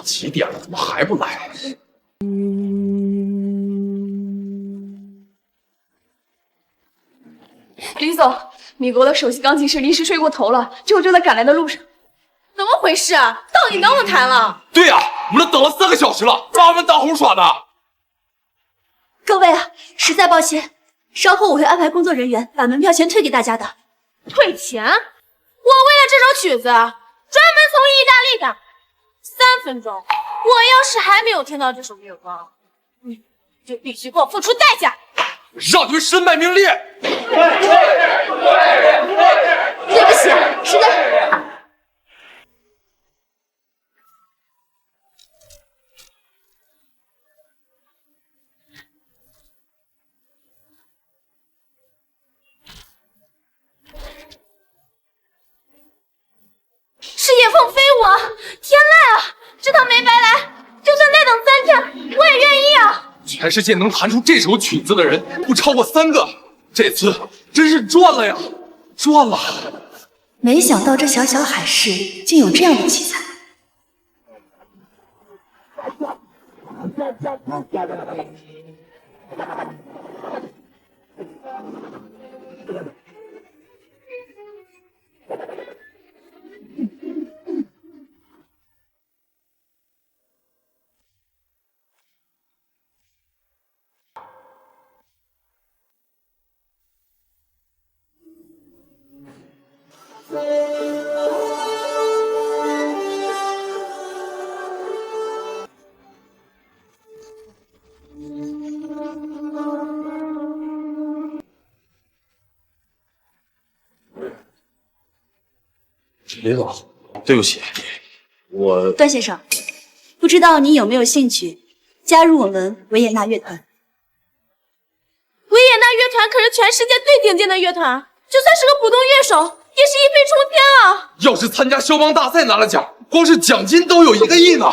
几点了，怎么还不来？李总，米国的首席钢琴师临时睡过头了，这会就在赶来的路上。怎么回事啊？到底能不能弹了？对呀，我们都等了3个小时了，把我们当猴耍呢。各位啊，实在抱歉，稍后我会安排工作人员把门票钱退给大家的。退钱？我为了这首曲子专门从意大利赶，3分钟，我要是还没有听到这首月光，你就必须给我付出代价。让你们身败名裂！对不起，实在。是野凤飞舞啊！天籁啊！这趟没白来，就算再等3天，我也愿意啊！全世界能弹出这首曲子的人不超过3个，这次真是赚了呀！赚了！没想到这小小海市竟有这样的奇才。李总，对不起，我段先生，不知道你有没有兴趣加入我们维也纳乐团？维也纳乐团可是全世界最顶尖的乐团，就算是个普通乐手，也是一飞冲天啊！要是参加肖邦大赛拿了奖，光是奖金都有1个亿呢。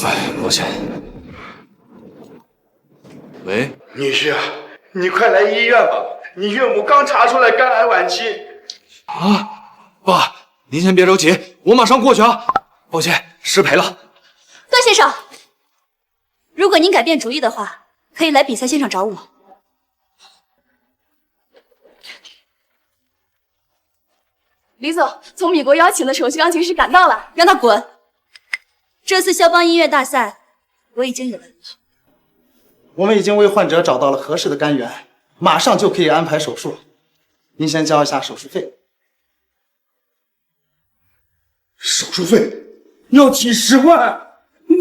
哎，抱歉。喂，女婿，你快来医院吧，你岳母刚查出来肝癌晚期。啊，爸，您先别着急，我马上过去啊。抱歉，失陪了。段先生，如果您改变主意的话，可以来比赛现场找我。李总，从米国邀请的首席钢琴师赶到了，让他滚！这次肖邦音乐大赛，我已经有了。我们已经为患者找到了合适的肝源，马上就可以安排手术。您先交一下手术费。手术费要几十万，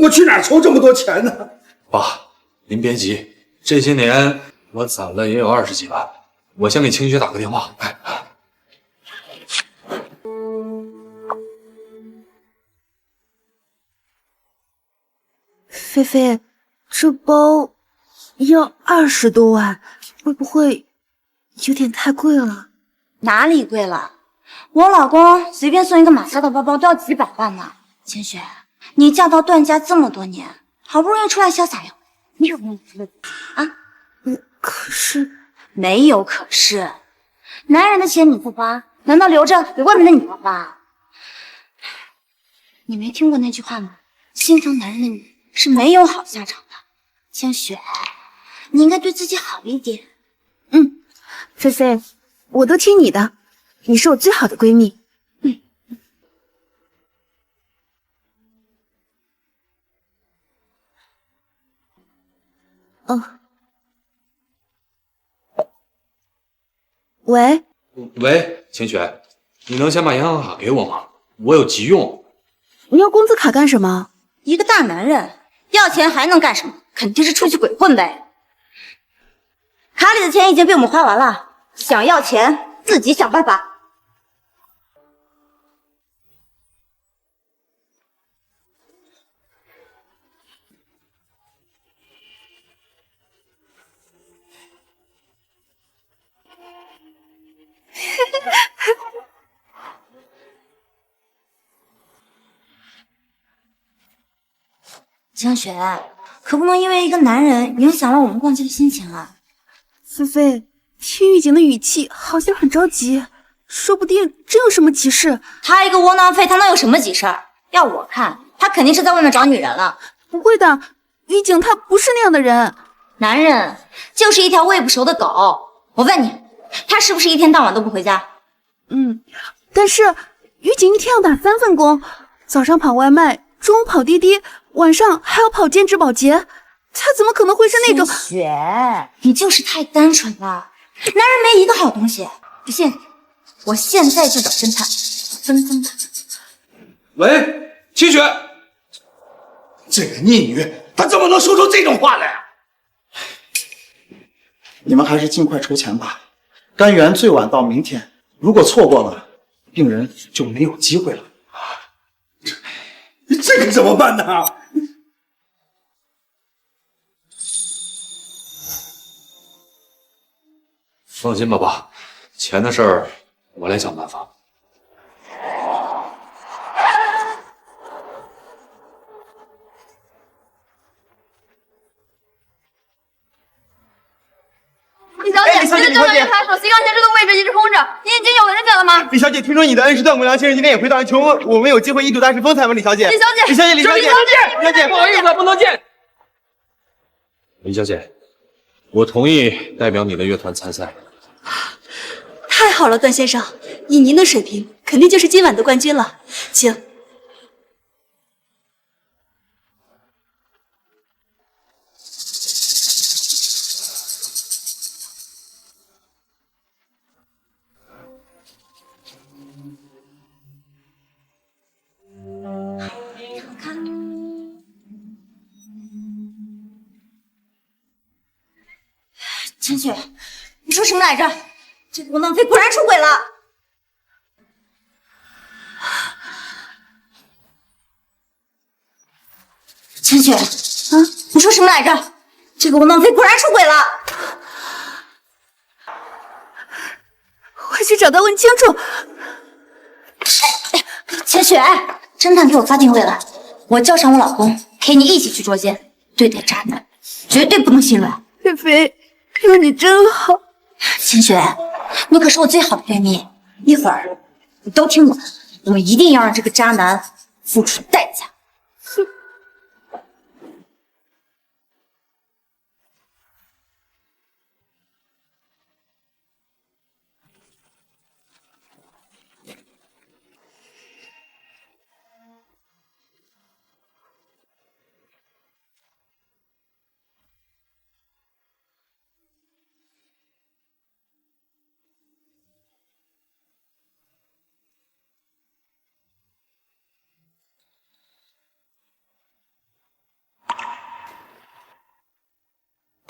我去哪儿筹这么多钱呢？爸，您别急，这些年我攒了也有20几万，我先给清雪打个电话。哎，菲菲，这包要20多万，会不会有点太贵了？哪里贵了？我老公随便送一个马赛克包包都要几百万呢。千雪，你嫁到段家这么多年，好不容易出来潇洒呀，你有没有觉得啊？可是没有可是，男人的钱你不花，难道留着给外面的女人花？你没听过那句话吗？心疼男人的女人是没有好下场的。千雪，你应该对自己好一点。菲菲，我都听你的，你是我最好的闺蜜。喂，喂，清雪，你能先把银行卡给我吗？我有急用。你要工资卡干什么？一个大男人要钱还能干什么？肯定是出去鬼混呗。卡里的钱已经被我们花完了，想要钱自己想办法。江雪，可不能因为一个男人影响了我们逛街的心情啊！菲菲，听狱警的语气好像很着急，说不定真有什么急事。他一个窝囊废，他能有什么急事儿？要我看，他肯定是在外面找女人了。不会的，于景他不是那样的人。男人就是一条喂不熟的狗。我问你，他是不是一天到晚都不回家？但是于景一天要打3份工，早上跑外卖，中午跑滴滴，晚上还要跑兼职保洁，他怎么可能会是那种？雪，你就是太单纯了。男人没一个好东西，不信，我现在就找侦探，分分他。喂，清雪，这个逆女，她怎么能说出这种话来？你们还是尽快筹钱吧，肝源最晚到明天，如果错过了，病人就没有机会了。这可怎么办呢？放心吧，爸，钱的事儿我来想办法。李小姐，您的正常月卡手席钢前置的位置一直空着，您已经有了人选了吗？李小姐，听说你的恩师段国良先生今天也回到求婚，我们有机会一睹大师风采吗？李小姐，李小姐，李小姐，李小姐，李小姐，不好意思，不能见。李小姐，我同意代表你的乐团参赛。太好了，段先生，以您的水平，肯定就是今晚的冠军了，请。千雪，你说什么来着？这个窝囊废果然出轨了。千雪，你说什么来着？这个窝囊废果然出轨了。快去找他问清楚。千雪，侦探给我发定位了，我叫上我老公，陪你一起去捉奸。对待渣男，绝对不能心软。菲菲，有你真好。千雪，你可是我最好的闺蜜，一会儿你都听我的，我们一定要让这个渣男付出代价。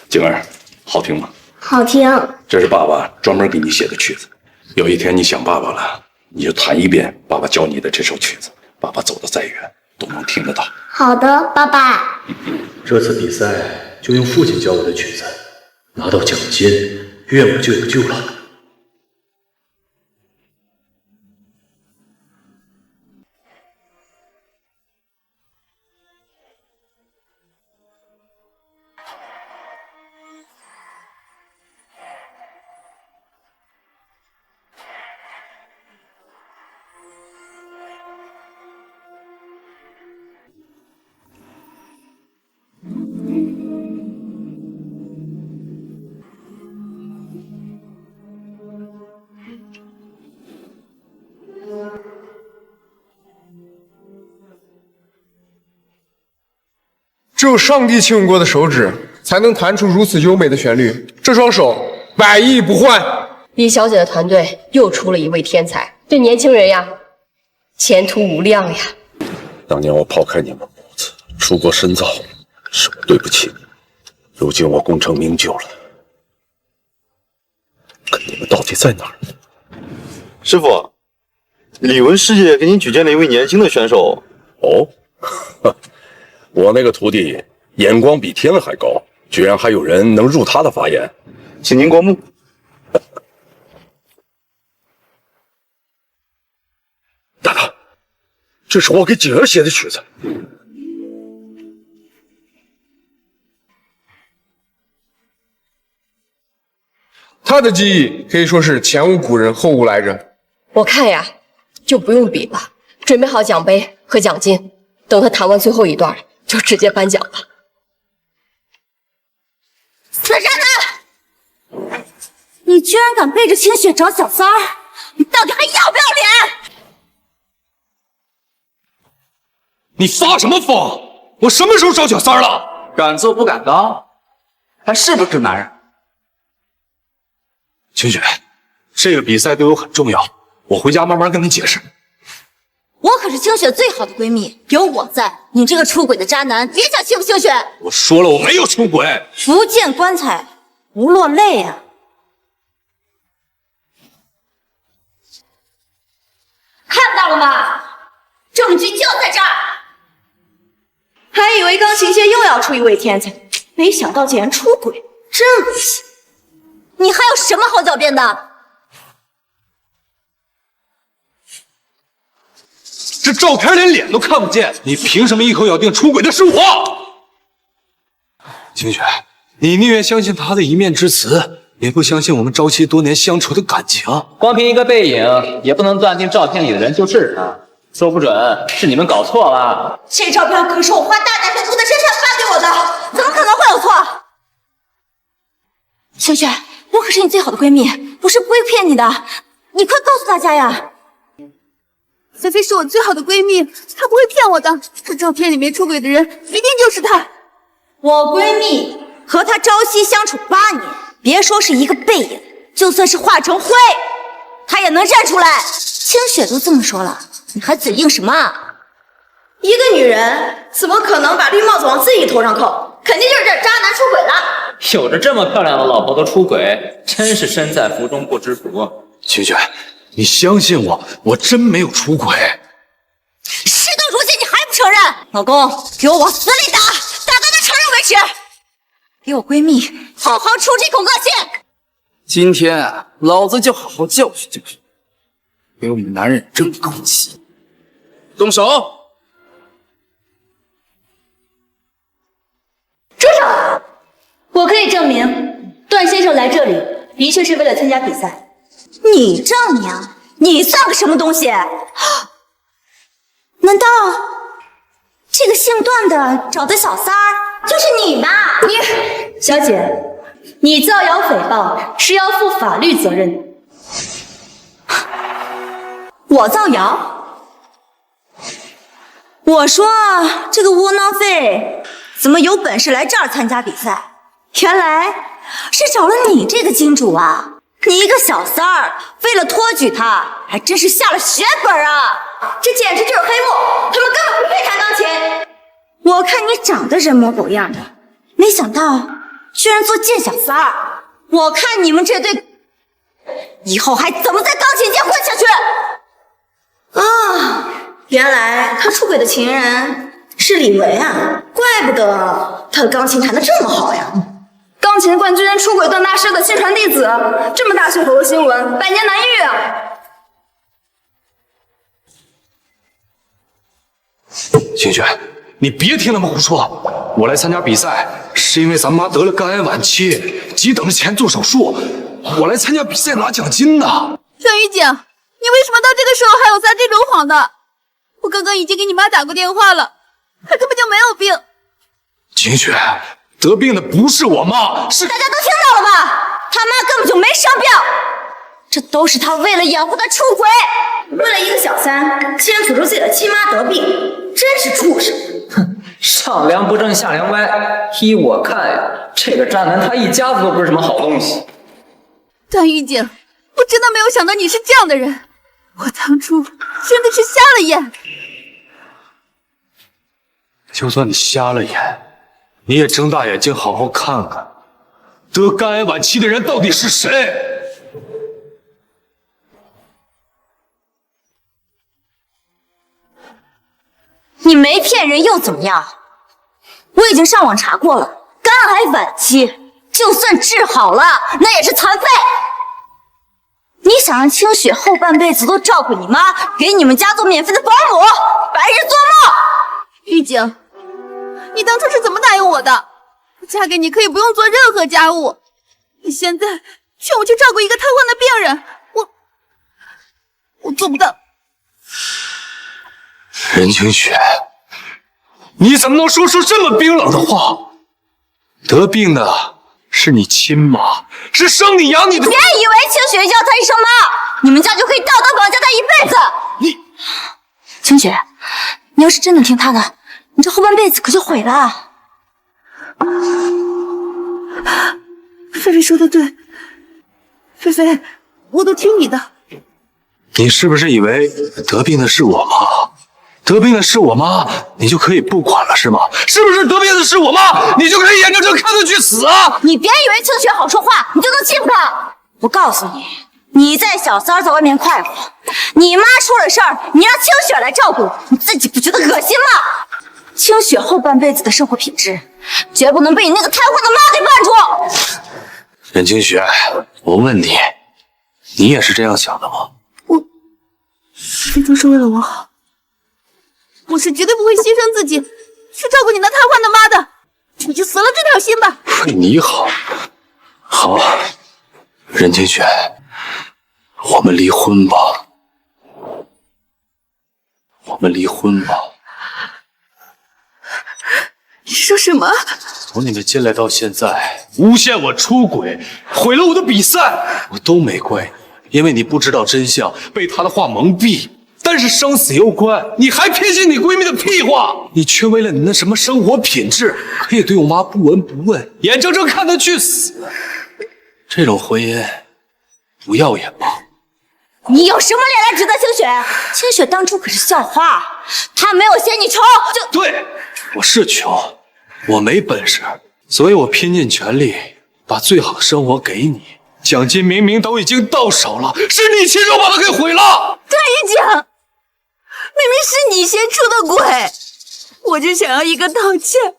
静儿，好听吗？好听。这是爸爸专门给你写的曲子。有一天你想爸爸了，你就弹一遍爸爸教你的这首曲子，爸爸走得再远都能听得到。好的，爸爸。这次比赛就用父亲教我的曲子，拿到奖金，岳母就有救了。只有上帝亲吻过的手指，才能弹出如此优美的旋律。这双手百亿不换。李小姐的团队又出了一位天才，这年轻人呀，前途无量呀。当年我抛开你们母子，出国深造，是我对不起你。如今我功成名就了，可你们到底在哪儿？师傅，李文师姐给您举荐了一位年轻的选手。哦，我那个徒弟眼光比天还高，居然还有人能入他的法眼，请您过目。大大，这是我给景儿写的曲子。他的技艺可以说是前无古人后无来者。我看呀，就不用比了，准备好奖杯和奖金，等他弹完最后一段，就直接颁奖吧。死渣男！你居然敢背着清雪找小三儿，你到底还要不要脸？你发什么疯？我什么时候找小三儿了？敢做不敢当，还是不是男人？清雪，这个比赛对我很重要，我回家慢慢跟你解释。我可是清雪最好的闺蜜，有我在，你这个出轨的渣男，别想欺负清雪。我说了，我没有出轨。不见棺材不落泪啊！看到了吗？证据就在这儿。还以为钢琴界又要出一位天才，没想到竟然出轨，真恶心！你还有什么好狡辩的？这照片连脸都看不见，你凭什么一口咬定出轨的是我？清雪，你宁愿相信他的一面之词，也不相信我们朝夕多年相处的感情。光凭一个背影，也不能断定照片里的人就是他，说不准是你们搞错了。这照片可是我花大价钱涂的真相发给我的，怎么可能会有错？清雪，我可是你最好的闺蜜，我是不会骗你的，你快告诉大家呀！菲菲是我最好的闺蜜，她不会骗我的。这照片里面出轨的人一定就是她。我闺蜜和她朝夕相处8年，别说是一个背影，就算是化成灰，她也能认出来。清雪都这么说了，你还嘴硬什么啊？一个女人怎么可能把绿帽子往自己头上扣？肯定就是这渣男出轨了。有着这么漂亮的老婆都出轨，真是身在福中不知福。清雪，你相信我，我真没有出轨。事到如今你还不承认？老公，给我往死里打，打到她承认为止。给我闺蜜好好出这口恶气。今天啊，老子就好好教训教训，给我们男人争口气。动手！住手！我可以证明，段先生来这里的确是为了参加比赛。你证明？你算个什么东西？难道这个姓段的找的小三儿就是你吧？你，小姐，你造谣诽谤是要负法律责任。我造谣？我说这个窝囊废怎么有本事来这儿参加比赛？原来是找了你这个金主啊！你一个小三儿，为了托举他，还真是下了血本啊！这简直就是黑幕，他们根本不配弹钢琴。我看你长得人模狗样的，没想到居然做贱小三儿。我看你们这对以后还怎么在钢琴界混下去？啊，原来他出轨的情人是李维啊，怪不得他的钢琴弹得这么好呀。钢琴冠军出轨段大师的亲传弟子，这么大噱头的新闻，百年难遇啊！清雪，你别听他们胡说。我来参加比赛是因为咱妈得了肝癌晚期，急等着钱做手术。我来参加比赛拿奖金的。段玉姐，你为什么到这个时候还有撒这种谎的？我刚刚已经给你妈打过电话了，她根本就没有病。清雪，得病的不是我妈，是大家都听到了吧？他妈根本就没生病，这都是他为了养活他出轨。为了一个小三，竟然诅咒自己的亲妈得病，真是畜生！哼，上梁不正下梁歪。依我看呀，这个渣男他一家子都不是什么好东西。段玉姐，我真的没有想到你是这样的人，我当初真的是瞎了眼。就算你瞎了眼，你也睁大眼睛好好看看，得肝癌晚期的人到底是谁？你没骗人又怎么样？我已经上网查过了，肝癌晚期就算治好了，那也是残废。你想让清雪后半辈子都照顾你妈，给你们家做免费的保姆，白日做梦！玉姐，你当初是怎么答应我的？我嫁给你可以不用做任何家务，你现在劝我去照顾一个瘫痪的病人，我做不到。任清雪，你怎么能说出这么冰冷的话？得病的是你亲妈，是生你养你的。别以为清雪叫她一声妈，你们家就可以道德绑架她一辈子。你，清雪，你要是真的听她的，你这后半辈子可就毁了。菲菲说的对，菲菲，我都听你的。你是不是以为得病的是我妈？得病的是我妈，你就可以不管了是吗？是不是得病的是我妈，你就可以眼睁睁看她去死啊？你别以为清雪好说话，你就能欺负她。我告诉你，你在小三在外面快活，你妈出了事儿，你让清雪来照顾，你自己不觉得恶心吗？清雪后半辈子的生活品质，绝不能被你那个瘫痪的妈给绊住。任清雪，我问你，你也是这样想的吗？菲菲都是为了我好，我是绝对不会牺牲自己去照顾你那瘫痪的妈的。你就死了这条心吧。为你好，好，任清雪，我们离婚吧，我们离婚吧。你说什么？从你们进来到现在，诬陷我出轨，毁了我的比赛，我都没怪你，因为你不知道真相，被他的话蒙蔽。但是生死攸关，你还偏信你闺蜜的屁话，你却为了你那什么生活品质，可以对我妈不闻不问，眼睁睁看她去死。这种婚姻，不要也罢。你有什么脸来指责清雪？清雪当初可是校花，她没有嫌你穷就……对，我是穷，我没本事，所以我拼尽全力把最好的生活给你。奖金明明都已经到手了，是你亲手把它给毁了。段一景，明明是你先出的轨，我就想要一个道歉，我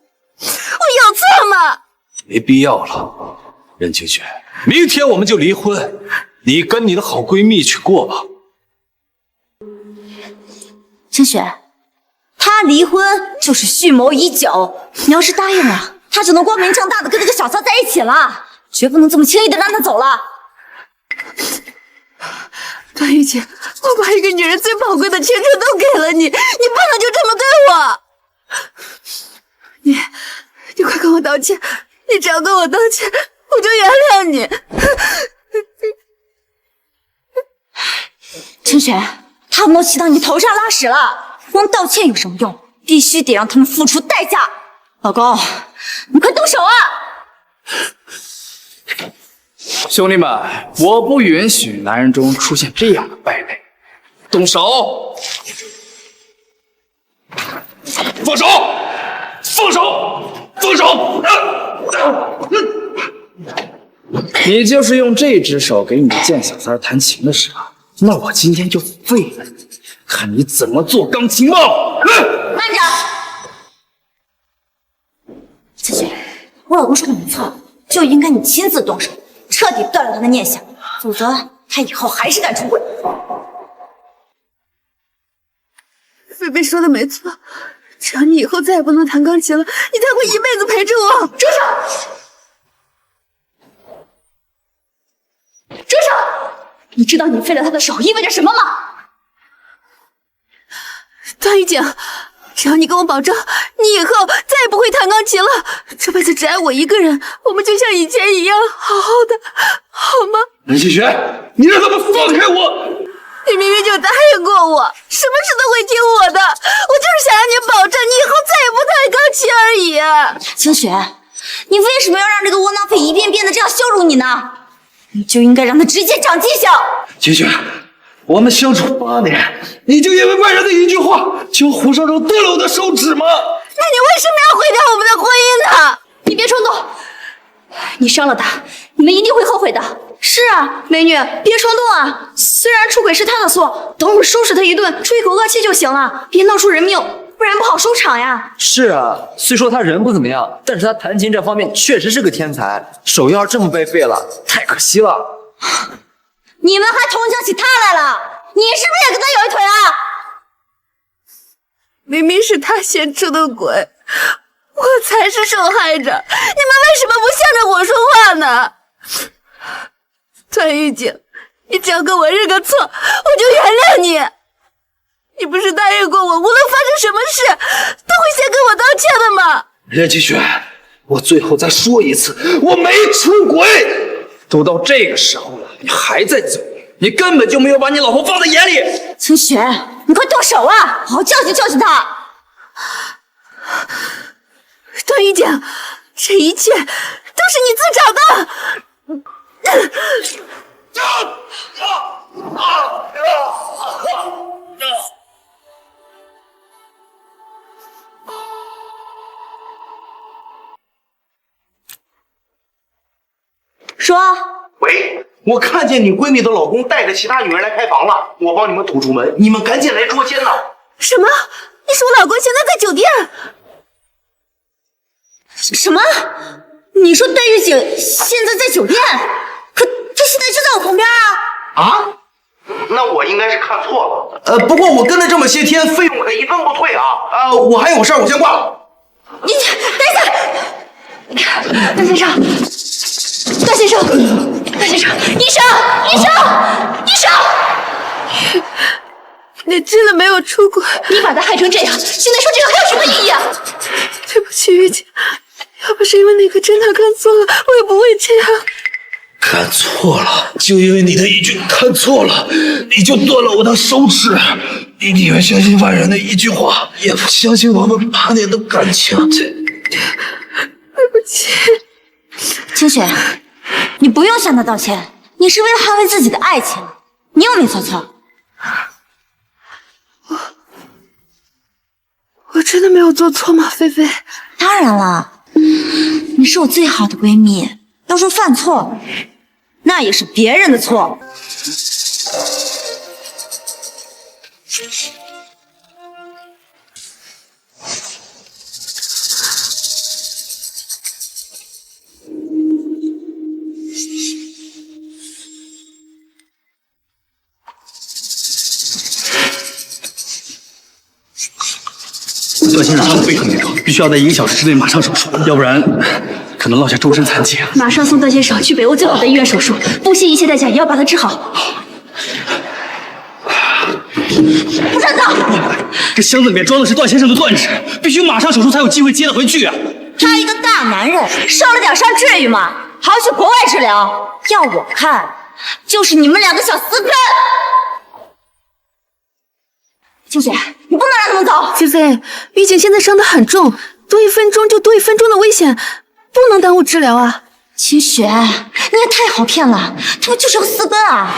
有错吗？没必要了，任清雪，明天我们就离婚，你跟你的好闺蜜去过吧。清雪，她离婚就是蓄谋已久，你要是答应了，她就能光明正大的跟那个小三在一起了，绝不能这么轻易的让她走了。段玉姐，我把一个女人最宝贵的青春都给了你，你不能就这么对我。你快跟我道歉，你只要跟我道歉，我就原谅你。清雪，他们都骑到你头上拉屎了，光道歉有什么用？必须得让他们付出代价。老公，你快动手啊！兄弟们，我不允许男人中出现这样的败类，动手！放手！放手！放手！你就是用这只手给你的贱小三弹琴的是吧？那我今天就废了你，看你怎么做钢琴猫！慢着，清雪，我老公说的没错，就应该你亲自动手，彻底断了他的念想，否则他以后还是敢出轨。菲菲说的没错，只要你以后再也不能弹钢琴了，你才会一辈子陪着我。住手！住手！你知道你废了他的手意味着什么吗？段玉景，只要你跟我保证，你以后再也不会弹钢琴了，这辈子只爱我一个人，我们就像以前一样好好的，好吗？任清雪，你让他们放开我！你明明就答应过我，什么事都会听我的，我就是想让你保证你以后再也不弹钢琴而已。清雪，你为什么要让这个窝囊废一遍遍的这样羞辱你呢？你就应该让他直接长记性。清雪，我们相处8年，你就因为外人的一句话，就活生生剁了我的手指吗？那你为什么要毁掉我们的婚姻呢？你别冲动，你伤了他，你们一定会后悔的。是啊，美女，别冲动啊！虽然出轨是他的错，等会收拾他一顿，出一口恶气就行了，别闹出人命，不然不好收场呀。是啊，虽说他人不怎么样，但是他弹琴这方面确实是个天才，手要是这么被废了，太可惜了。你们还同情起他来了？你是不是也跟他有一腿啊？明明是他先出的轨，我才是受害者，你们为什么不向着我说话呢？段玉景，你只要跟我认个错，我就原谅你。你不是答应过我，无论发生什么事都会先跟我道歉的吗？任清雪，我最后再说一次，我没出轨。都到这个时候了，你还在嘴，你根本就没有把你老婆放在眼里。清雪，你快动手啊，好好教训教训他。段玉姐，这一切都是你自找的。说，喂，我看见你闺蜜的老公带着其他女人来开房了，我帮你们堵住门，你们赶紧来捉奸呐！什么？你说我老公现在在酒店？什么？你说段玉景现在在酒店？可他现在就在我旁边啊！啊？那我应该是看错了。不过我跟了这么些天，费用可一分不退啊！我还有事儿，我先挂了。你等一下，段先生，段先生，段先生，医生，医生，医生！你真的没有出轨？你把他害成这样，现在说这个还有什么意义啊？对不起，玉姐，要不是因为那个侦探看错了，我也不会这样。看错了，就因为你的一句看错了，你就断了我的手指。你宁愿相信外人的一句话，也不相信我们8年的感情。对不起，清雪，你不用向他道歉，你是为了捍卫自己的爱情，你又没做错。我真的没有做错吗，菲菲？当然了，你是我最好的闺蜜，要说犯错，那也是别人的错。段先生伤得非常严重，必须要在1个小时之内马上手术，要不然可能落下终身残疾。马上送段先生去北欧最好的医院手术，不惜一切代价也要把他治好。不准走！这箱子里面装的是段先生的断指，必须马上手术才有机会接得回去啊！他一个大男人受了点伤至于吗？还要去国外治疗？要我看，就是你们两个想私奔。清雪，你不能让他们走。菲菲，玉姐现在伤得很重，多1分钟就多1分钟的危险，不能耽误治疗啊。清雪，你也太好骗了，他们就是要私奔啊！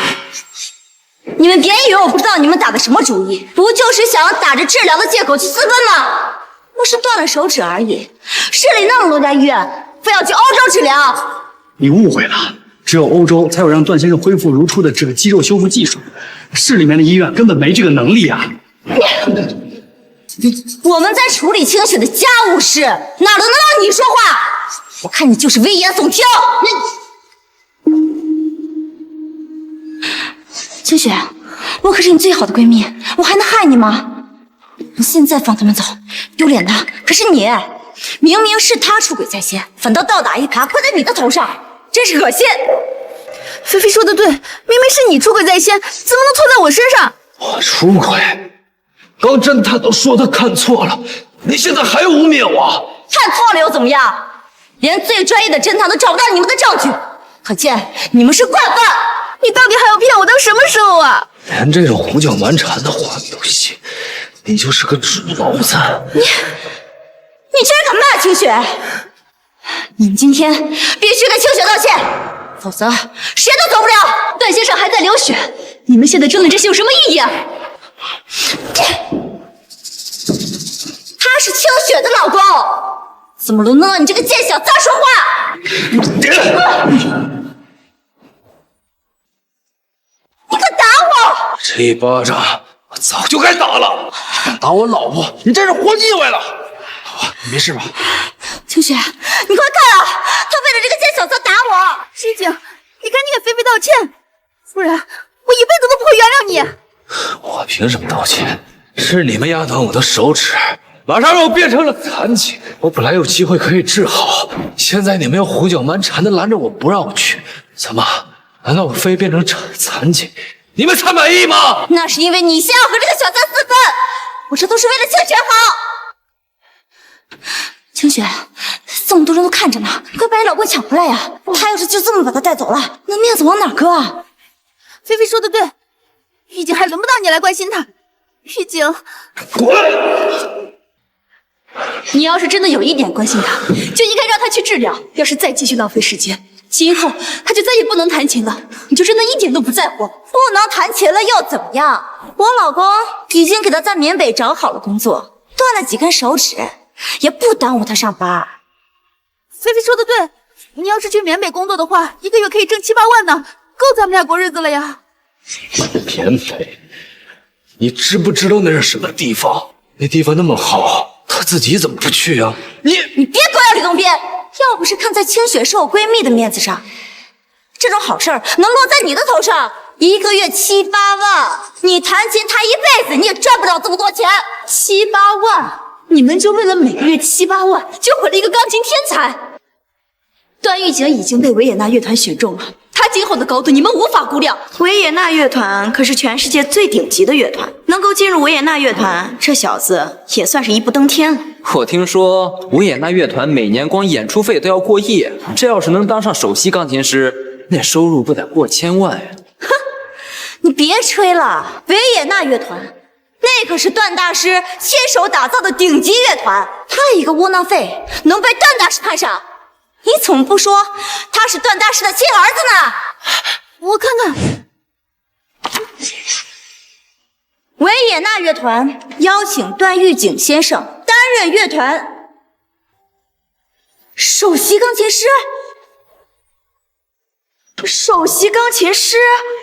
你们别以为我不知道你们打的什么主意，不就是想要打着治疗的借口去私奔吗？我是断了手指而已，市里那么多家医院，非要去欧洲治疗。你误会了，只有欧洲才有让段先生恢复如初的这个肌肉修复技术，市里面的医院根本没这个能力啊！我们在处理清雪的家务事，哪轮得到你说话？我看你就是危言耸听。清雪，我可是你最好的闺蜜，我还能害你吗？你现在放他们走，丢脸的可是你。明明是他出轨在先，反倒倒打一耙，怪在你的头上，真是恶心。菲菲说的对，明明是你出轨在先，怎么能错在我身上？我出轨？刚侦探都说他看错了，你现在还污蔑我？看错了又怎么样？连最专业的侦探都找不到你们的证据，可见你们是惯犯。你到底还要骗我到什么时候啊？连这种胡搅蛮缠的话你都信，你就是个猪脑子！你居然敢骂清雪！你们今天必须给清雪道歉，否则谁都走不了。段先生还在流血，你们现在争论这些有什么意义啊？他是清雪的老公，怎么轮得到你这个贱小子说话？你可打我！这一巴掌我早就该打了，敢打我老婆，你真是活腻歪了。你没事吧？清雪，你快看啊，他为了这个贱小子打我！师姐，你赶紧给菲菲道歉，不然我一辈子都不会原谅你。我凭什么道歉？是你们压断我的手指，马上让我变成了残疾。我本来有机会可以治好，现在你们又胡搅蛮缠的拦着我不让我去，怎么？难道我非变成残疾，你们才满意吗？那是因为你先要和这个小三私奔。我这都是为了清雪好。清雪，这么多人都看着呢，快把你老公抢回来呀！他要是就这么把他带走了，那面子往哪搁啊？菲菲说的对，玉景还轮不到你来关心他。玉景，滚！你要是真的有一点关心他，就应该让他去治疗。要是再继续浪费时间，今后他就再也不能弹琴了。你就真的一点都不在乎？不能弹琴了又怎么样？我老公已经给他在缅北找好了工作，断了几根手指，也不耽误他上班。菲菲说的对，你要是去缅北工作的话，一个月可以挣7、8万呢，够咱们俩过日子了呀。缅北，你知不知道那是什么地方？那地方那么好，他自己怎么不去啊？你别狗咬吕洞宾！要不是看在清雪是我闺蜜的面子上，这种好事儿能落在你的头上，一个月7、8万，你弹琴弹一辈子你也赚不了这么多钱。7、8万，你们就为了每个月7、8万，就毁了一个钢琴天才。段玉景已经被维也纳乐团选中了，他今后的高度你们无法估量。维也纳乐团可是全世界最顶级的乐团，能够进入维也纳乐团，这小子也算是一步登天了。我听说维也纳乐团每年光演出费都要过亿，这要是能当上首席钢琴师，那收入不得过1000万呀！哼，你别吹了，维也纳乐团那可是段大师亲手打造的顶级乐团，他一个窝囊废能被段大师看上？你怎么不说他是段大师的亲儿子呢？我看看，维也纳乐团邀请段玉景先生担任乐团首席钢琴师。首席钢琴师，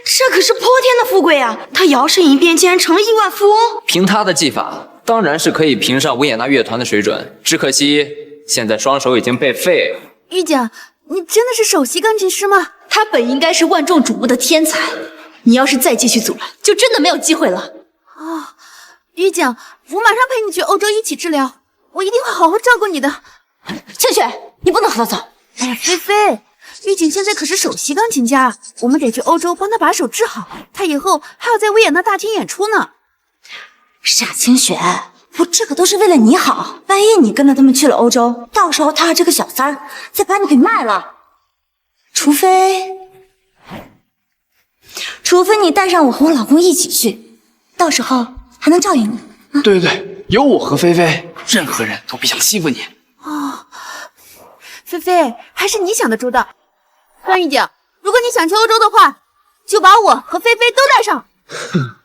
这可是泼天的富贵啊！他摇身一变，竟然成了亿万富翁。凭他的技法，当然是可以评上维也纳乐团的水准。只可惜现在双手已经被废了。玉姐，你真的是首席钢琴师吗？他本应该是万众瞩目的天才，你要是再继续阻拦，就真的没有机会了。哦，玉姐，我马上陪你去欧洲一起治疗，我一定会好好照顾你的。倩雪，你不能和他走。哎呀，菲菲，玉景现在可是首席钢琴家，我们得去欧洲帮他把手治好，他以后还要在维也纳大厅演出呢。傻清雪，我这个都是为了你好，万一你跟着他们去了欧洲，到时候他这个小三儿再把你给卖了，除非你带上我和我老公一起去，到时候还能照应你。对对对，有我和菲菲，任何人都别想欺负你。哦，菲菲，还是你想的周到。段玉景，如果你想去欧洲的话，就把我和菲菲都带上。哼，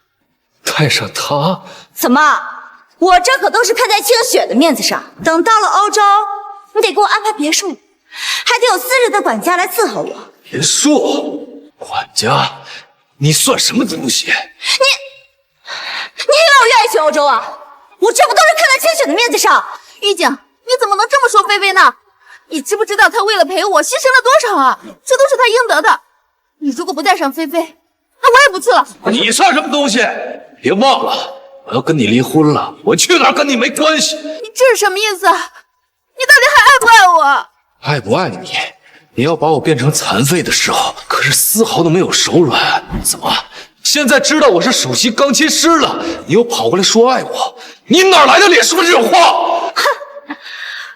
带上他？怎么？我这可都是看在清雪的面子上，等到了欧洲，你得给我安排别墅，还得有私人的管家来伺候我。别墅？管家？你算什么东西？你以为我愿意去欧洲啊？我这不都是看在清雪的面子上？玉景，你怎么能这么说菲菲呢？你知不知道她为了陪我牺牲了多少啊？这都是她应得的。你如果不带上菲菲，那我也不去了。你算什么东西？别忘了，我要跟你离婚了，我去哪儿跟你没关系。你这是什么意思？你到底还爱不爱我？爱不爱你？你要把我变成残废的时候，可是丝毫都没有手软。怎么，现在知道我是首席钢琴师了，你又跑过来说爱我？你哪来的脸说这种话？哼，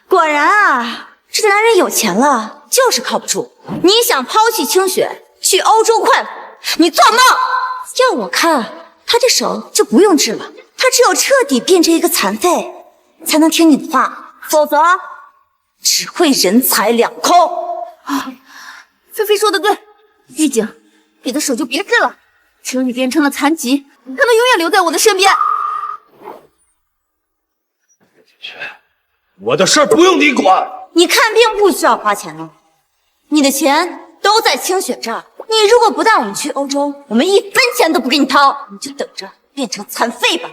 果然啊，这男人有钱了就是靠不住。你想抛弃清雪去欧洲快活，你做梦！要我看，他这手就不用治了，他只有彻底变成一个残废，才能听你的话，否则只会人财两空。啊，菲菲说的对，玉景，你的手就别治了，只有你变成了残疾，才能永远留在我的身边。我的事儿不用你管。你看病不需要花钱了，你的钱都在清雪这儿。你如果不带我们去欧洲，我们一分钱都不给你掏，你就等着变成残废吧。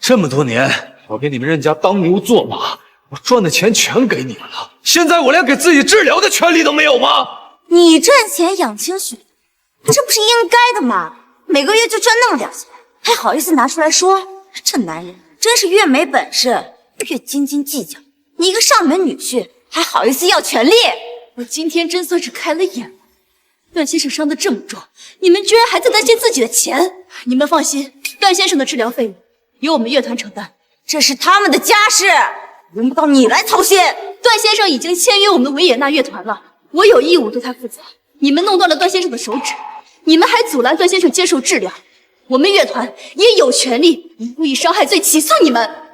这么多年，我给你们任家当牛做马，我赚的钱全给你们了，现在我连给自己治疗的权利都没有吗？你赚钱养清雪，这不是应该的吗？每个月就赚那么点钱，还好意思拿出来说？这男人真是越没本事越斤斤计较。你一个上门女婿，还好意思要权利？我今天真算是开了眼了。段先生伤得这么重，你们居然还在担心自己的钱？你们放心，段先生的治疗费用由我们乐团承担，这是他们的家事，轮不到你来操心。段先生已经签约我们维也纳乐团了，我有义务对他负责。你们弄断了段先生的手指，你们还阻拦段先生接受治疗，我们乐团也有权利以故意伤害罪起诉你们。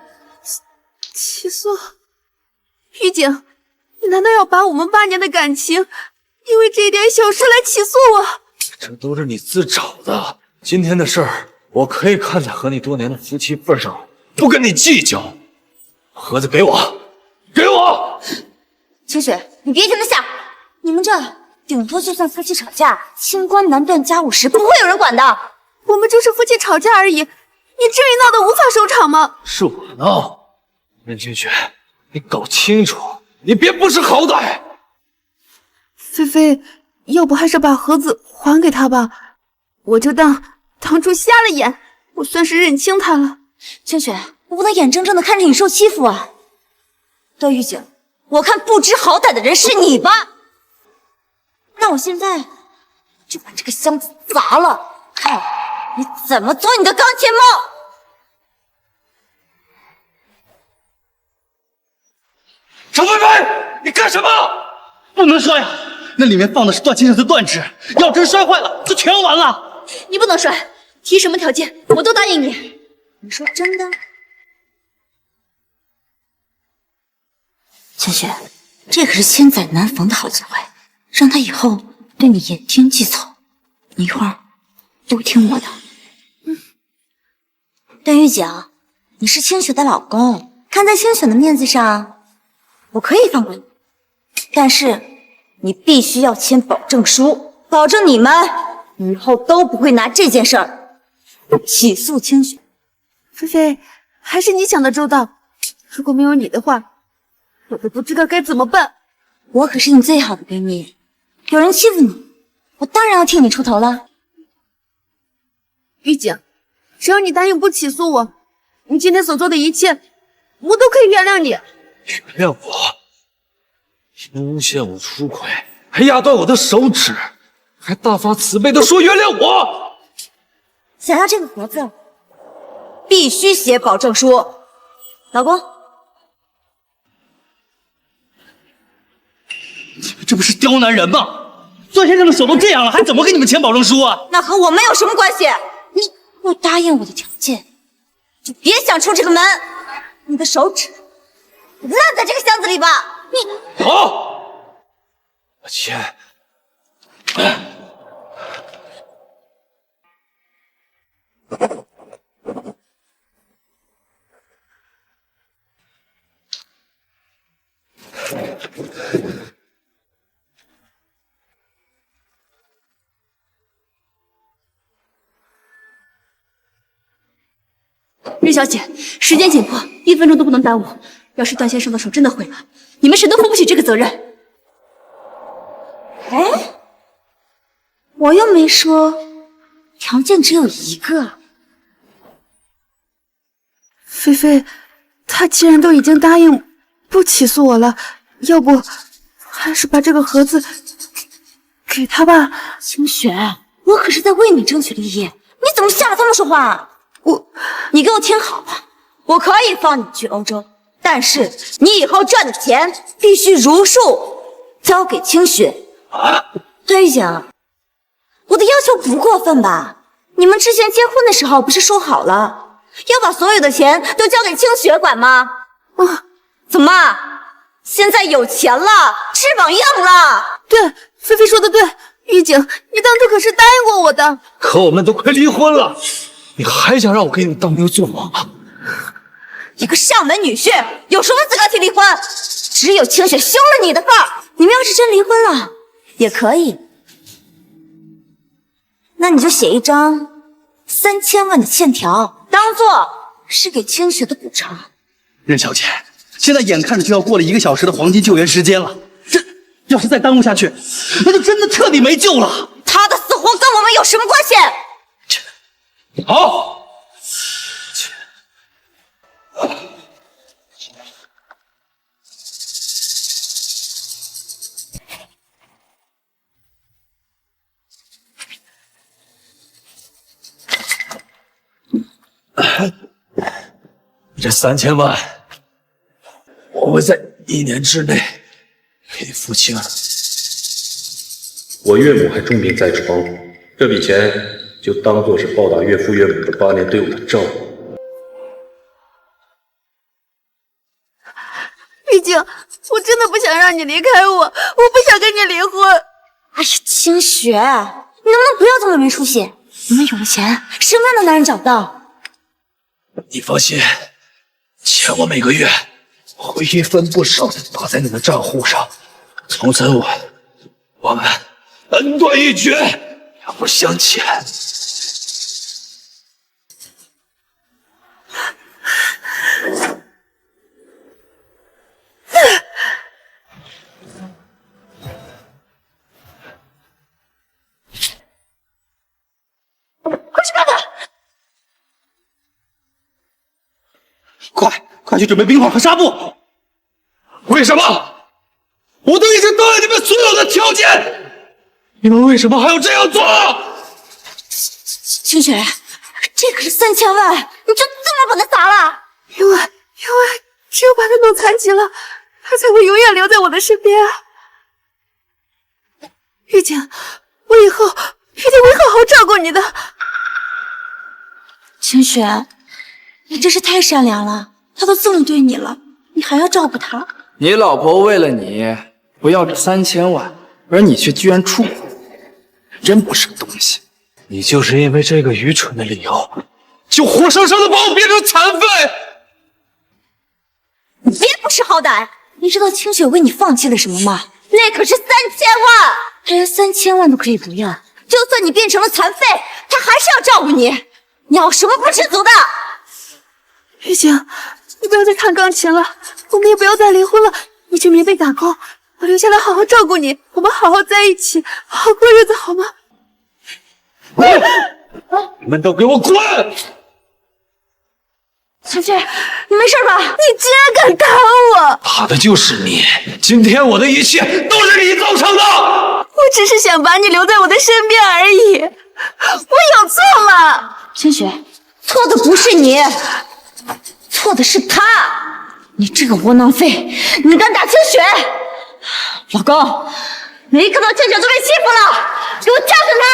起诉？玉景，你难道要把我们8年的感情，因为这点小事来起诉我？这都是你自找的。今天的事儿，我可以看在和你多年的夫妻份上，不跟你计较。盒子给我，给我！清雪，你别听他瞎，你们这顶多就算夫妻吵架，清官难断家务事，不会有人管的。我们就是夫妻吵架而已，你至于闹得无法收场吗？是我闹。任清雪，你搞清楚，你别不识好歹。菲菲，要不还是把盒子还给他吧，我就当初瞎了眼，我算是认清他了。清雪，我不能眼睁睁的看着你受欺负啊！段玉景，我看不知好歹的人是你吧？那我现在就把这个箱子砸了，看你怎么做你的钢铁猫！程菲菲，你干什么？不能摔呀！那里面放的是段先生的断指，要真摔坏了，就全完了。你不能摔，提什么条件我都答应你。你说真的？清雪，这可是千载难逢的好机会，让他以后对你言听计从，你一会儿都听我的。段玉景，你是清雪的老公，看在清雪的面子上，我可以放过你，但是你必须要签保证书，保证你们以后都不会拿这件事儿起诉清雪。菲菲，还是你想的周到，如果没有你的话，我都不知道该怎么办。我可是你最好的闺蜜，有人欺负你，我当然要替你出头了。玉景，只要你答应不起诉我，你今天所做的一切，我都可以原谅你。原谅我？你诬陷我出轨，还压断我的手指，还大发慈悲的说原谅我。想要这个盒子，必须写保证书。老公，你们这不是刁难人吗？段先生的手都这样了，还怎么给你们签保证书啊？那和我们有什么关系？你不答应我的条件，就别想出这个门。你的手指烂在这个箱子里吧。你好，我签。任小姐，时间紧迫，1分钟都不能耽误。要是段先生的手真的毁了，你们谁都负不起这个责任。哎，我又没说条件只有一个。菲菲，他既然都已经答应不起诉我了，要不还是把这个盒子给他吧。清雪，我可是在为你争取利益，你怎么下来这么说话？你给我听好了，我可以放你去欧洲，但是你以后赚的钱必须如数交给清雪。段玉景，我的要求不过分吧？你们之前结婚的时候不是说好了，要把所有的钱都交给清雪管吗？怎么，现在有钱了，翅膀硬了？对，菲菲说的对，玉景，你当初可是答应过我的。可我们都快离婚了，你还想让我给你当牛做马吗？一个上门女婿有什么资格提离婚？只有清雪休了你的份儿。你们要是真离婚了也可以，那你就写一张3000万的欠条，当做是给清雪的补偿。任小姐，现在眼看着就要过了1个小时的黄金救援时间了，这要是再耽误下去，那就真的彻底没救了。他的死活跟我们有什么关系？好。这3000万，我会在1年之内给你付清。我岳母还重病在床，这笔钱就当做是报答岳父岳母这8年对我的照顾。玉静，我真的不想让你离开我，我不想跟你离婚。哎呀，清雪，你能不能不要这么没出息？你们有了钱，什么样的男人找不到？你放心，钱我每个月会一分不少的打在你的账户上，从此我们恩断义绝，两不相欠。快去看他！快去准备冰块和纱布！为什么？我都已经答应你们所有的条件，你们为什么还要这样做？清雪，这可是3000万，你就这么把它砸了？因为只有把他弄残疾了，他才会永远留在我的身边啊！玉静，我以后一定会好好照顾你的。清雪，你真是太善良了，他都这么对你了，你还要照顾他？你老婆为了你不要这3000万，而你却居然出轨，真不是个东西。你就是因为这个愚蠢的理由，就活生生的把我变成残废！你别不识好歹！你知道清雪为你放弃了什么吗？那可是3000万，他连3000万都可以不要。就算你变成了残废，他还是要照顾你。你要什么不知足的？玉静，你不要再弹钢琴了，我们也不要再离婚了，你去棉被打工，我留下来好好照顾你，我们好好在一起，好好过日子，好吗？你们都给我滚！小雪，你没事吧？你居然敢打我！打的就是你！今天我的一切都是你造成的！我只是想把你留在我的身边而已，我有错吗？清雪，错的不是你，错的是他！你这个窝囊废，你敢打清雪？老公，没看到清雪都被欺负了，给我教训他！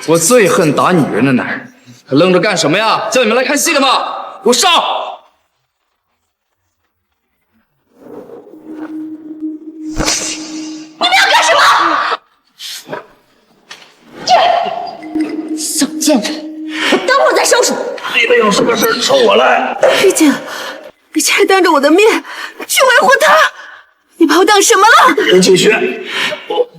我最恨打女人的男人，还愣着干什么呀？叫你们来看戏的吗？给我上！你们要干什么？小贱人，我等会儿再收拾你。你们有什么事冲我来！玉静，你竟然当着我的面去维护他，你把我当什么了？任清雪，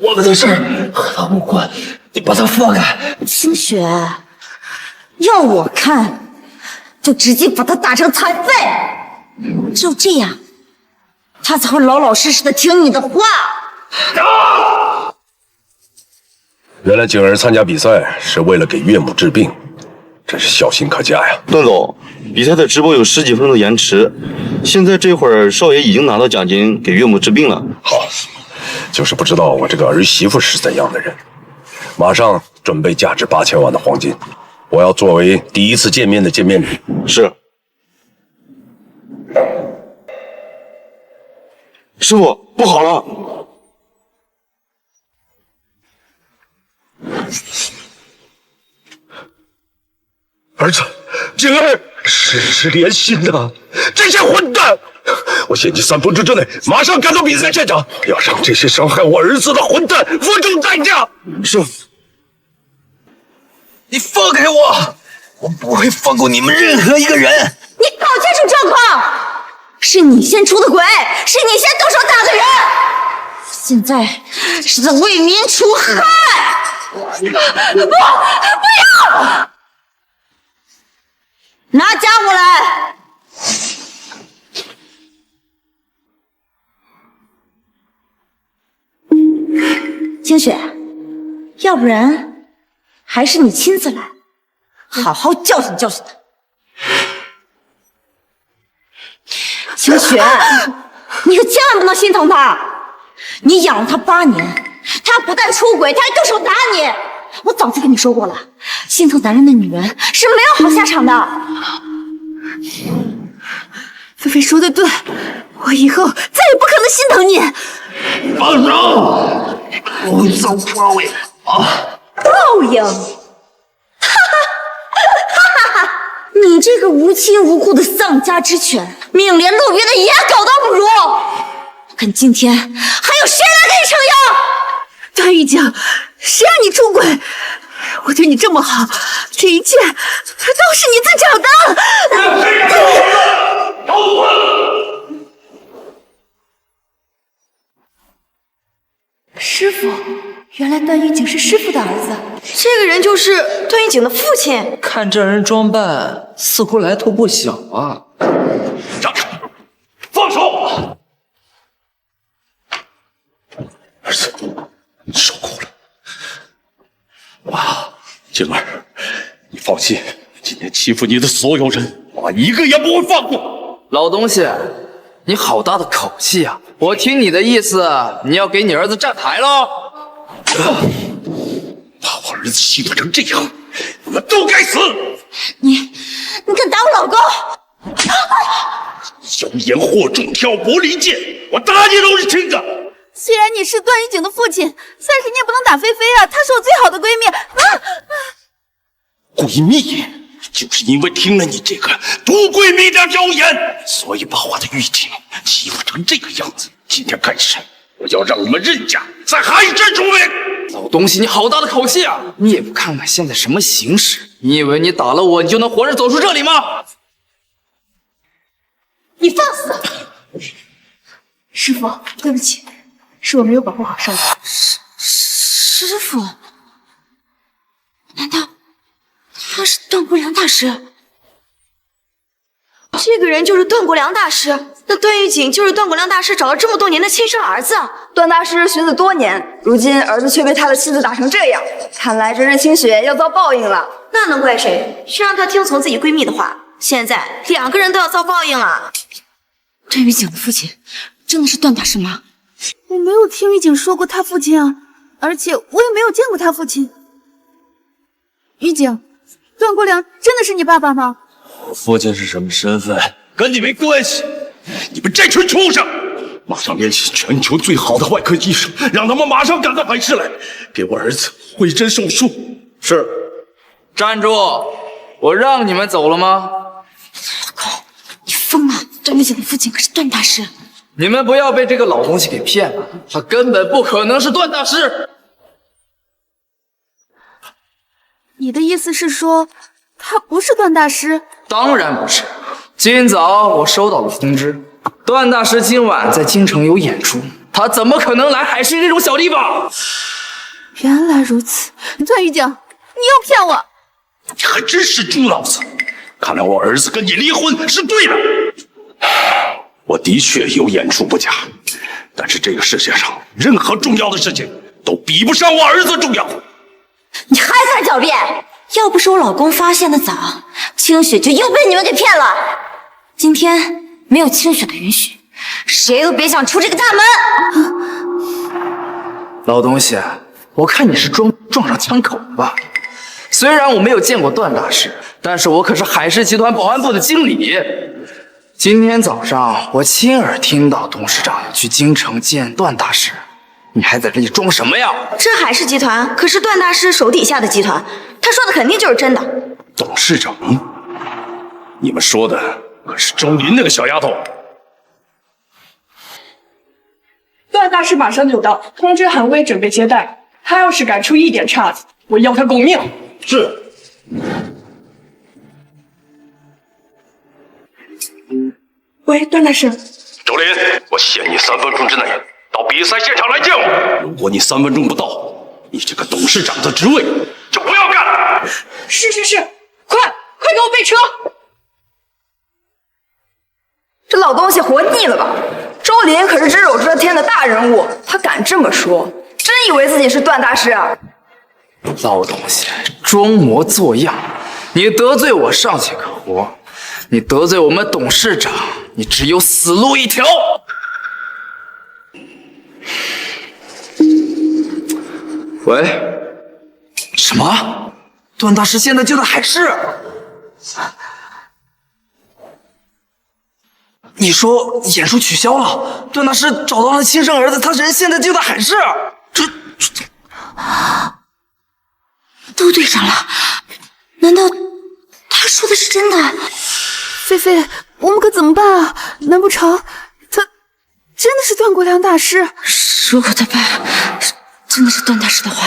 我们的事和他无关，你把他放开。清雪，要我看，就直接把他打成残废，只有这样，他才会老老实实的听你的话。原来景儿参加比赛是为了给岳母治病，真是孝心可嘉呀。段总，比赛的直播有10几分钟的延迟，现在这会儿少爷已经拿到奖金给岳母治病了。好，就是不知道我这个儿媳妇是怎样的人。马上准备价值8000万的黄金，我要作为第一次见面的见面礼。是。师傅，不好了！儿子，景儿是连心的，这些混蛋！我限你3分钟之内马上赶到比赛现场，要让这些伤害我儿子的混蛋付出代价！是。你放开我！我不会放过你们任何一个人！你搞清楚状况，是你先出的轨，是你先动手打的人，现在是在为民除害！不要！拿家伙来！清雪，要不然还是你亲自来，好好教训教训他。清雪，你可千万不能心疼他！你养了他8年，他不但出轨，他还动手打你！我早就跟你说过了，心疼男人的女人是没有好下场的。飞说的对，我以后再也不可能心疼你。放手！我遭报应啊！报应！哈哈！你这个无亲无故的丧家之犬，命连陆别的野狗都不如！看今天还有谁来给你撑腰？段玉景，谁让你出轨？我对你这么好，这一切都是你自找的。师傅，原来段玉景是师傅的儿子。这个人就是段玉景的父亲。看这人装扮，似乎来头不小啊！让开！放手！儿子，你受苦了。妈，静儿，你放心，今天欺负你的所有人，妈一个也不会放过。老东西，你好大的口气啊！我听你的意思，你要给你儿子站台喽？把我儿子欺负成这样，你们都该死！你敢打我老公？妖言惑众，挑拨离间，我打你都是轻的。虽然你是段玉景的父亲，但是你也不能打菲菲啊！她是我最好的闺蜜。闺蜜，就是因为听了你这个毒闺蜜的谣言，所以把我的玉婷欺负成这个样子。今天开始，我要让你们任家在海市出名。老东西，你好大的口气啊！你也不看看现在什么形势？你以为你打了我，你就能活着走出这里吗？你放肆！师傅，对不起，是我没有保护好少爷。师傅，难道他是段国良大师？这个人就是段国良大师。那段玉景就是段国良大师找了这么多年的亲生儿子。段大师寻子多年，如今儿子却被他的妻子打成这样，看来这任清雪要遭报应了。那能怪谁？谁让她听从自己闺蜜的话？现在两个人都要遭报应了。段玉景的父亲真的是段大师吗？我没有听玉景说过他父亲啊，而且我也没有见过他父亲。玉景，段国良真的是你爸爸吗？我父亲是什么身份，跟你没关系。你们这群畜生！马上联系全球最好的外科医生，让他们马上赶到海市来，给我儿子会诊手术。是。站住！我让你们走了吗？老公，你疯了！段玉景的父亲可是段大师。你们不要被这个老东西给骗了，他根本不可能是段大师。你的意思是说，他不是段大师？当然不是。今早我收到了通知，段大师今晚在京城有演出，他怎么可能来海市这种小地方？原来如此，段玉景，你又骗我！你还真是猪脑子！看来我儿子跟你离婚是对的。我的确有眼出不假，但是这个世界上任何重要的事情都比不上我儿子重要。你还在狡辩！要不是我老公发现的早，清雪就又被你们给骗了。今天没有清雪的允许，谁都别想出这个大门！老东西，我看你是撞上枪口了吧？虽然我没有见过段大师，但是我可是海市集团保安部的经理。今天早上我亲耳听到董事长要去京城见段大师，你还在这里装什么呀？这海市集团可是段大师手底下的集团，他说的肯定就是真的。董事长，你们说的可是周林那个小丫头？段大师马上就到，通知韩威准备接待。他要是敢出一点岔子，我要他狗命！是。喂，段大师。周林，我限你3分钟之内到比赛现场来见我。如果你3分钟不到，你这个董事长的职位就不要干了。是，快给我备车！这老东西活腻了吧？周林可是只手遮天的大人物，他敢这么说，真以为自己是段大师啊？老东西，装模作样！你得罪我尚且可活，你得罪我们董事长，你只有死路一条！喂，什么？段大师现在就在海市？你说演出取消了，段大师找到了亲生儿子，他人现在就在海市。这都对上了，难道他说的是真的？菲菲，我们可怎么办啊？难不成他真的是段国良大师？如果他爸真的是段大师的话，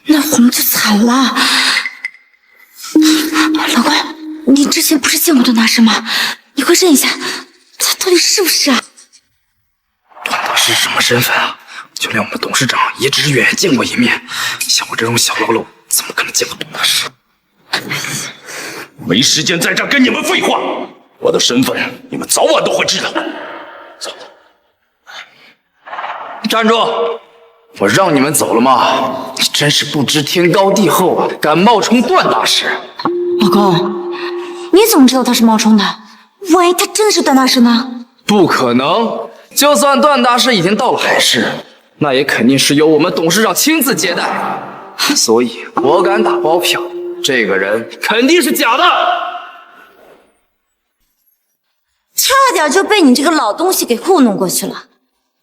那我们就惨了。老公，你之前不是见过段大师吗？你快认一下，他到底是不是啊？段大师什么身份啊？就连我们董事长也只是远远见过一面，像我这种小喽啰，怎么可能见过段大师？没时间在这跟你们废话，我的身份你们早晚都会知道。走。站住！我让你们走了吗？你真是不知天高地厚啊，敢冒充段大师！老公，你怎么知道他是冒充的？万一他真的是段大师呢？不可能！就算段大师已经到了海市，那也肯定是由我们董事长亲自接待，所以我敢打包票，这个人肯定是假的。差点就被你这个老东西给糊弄过去了。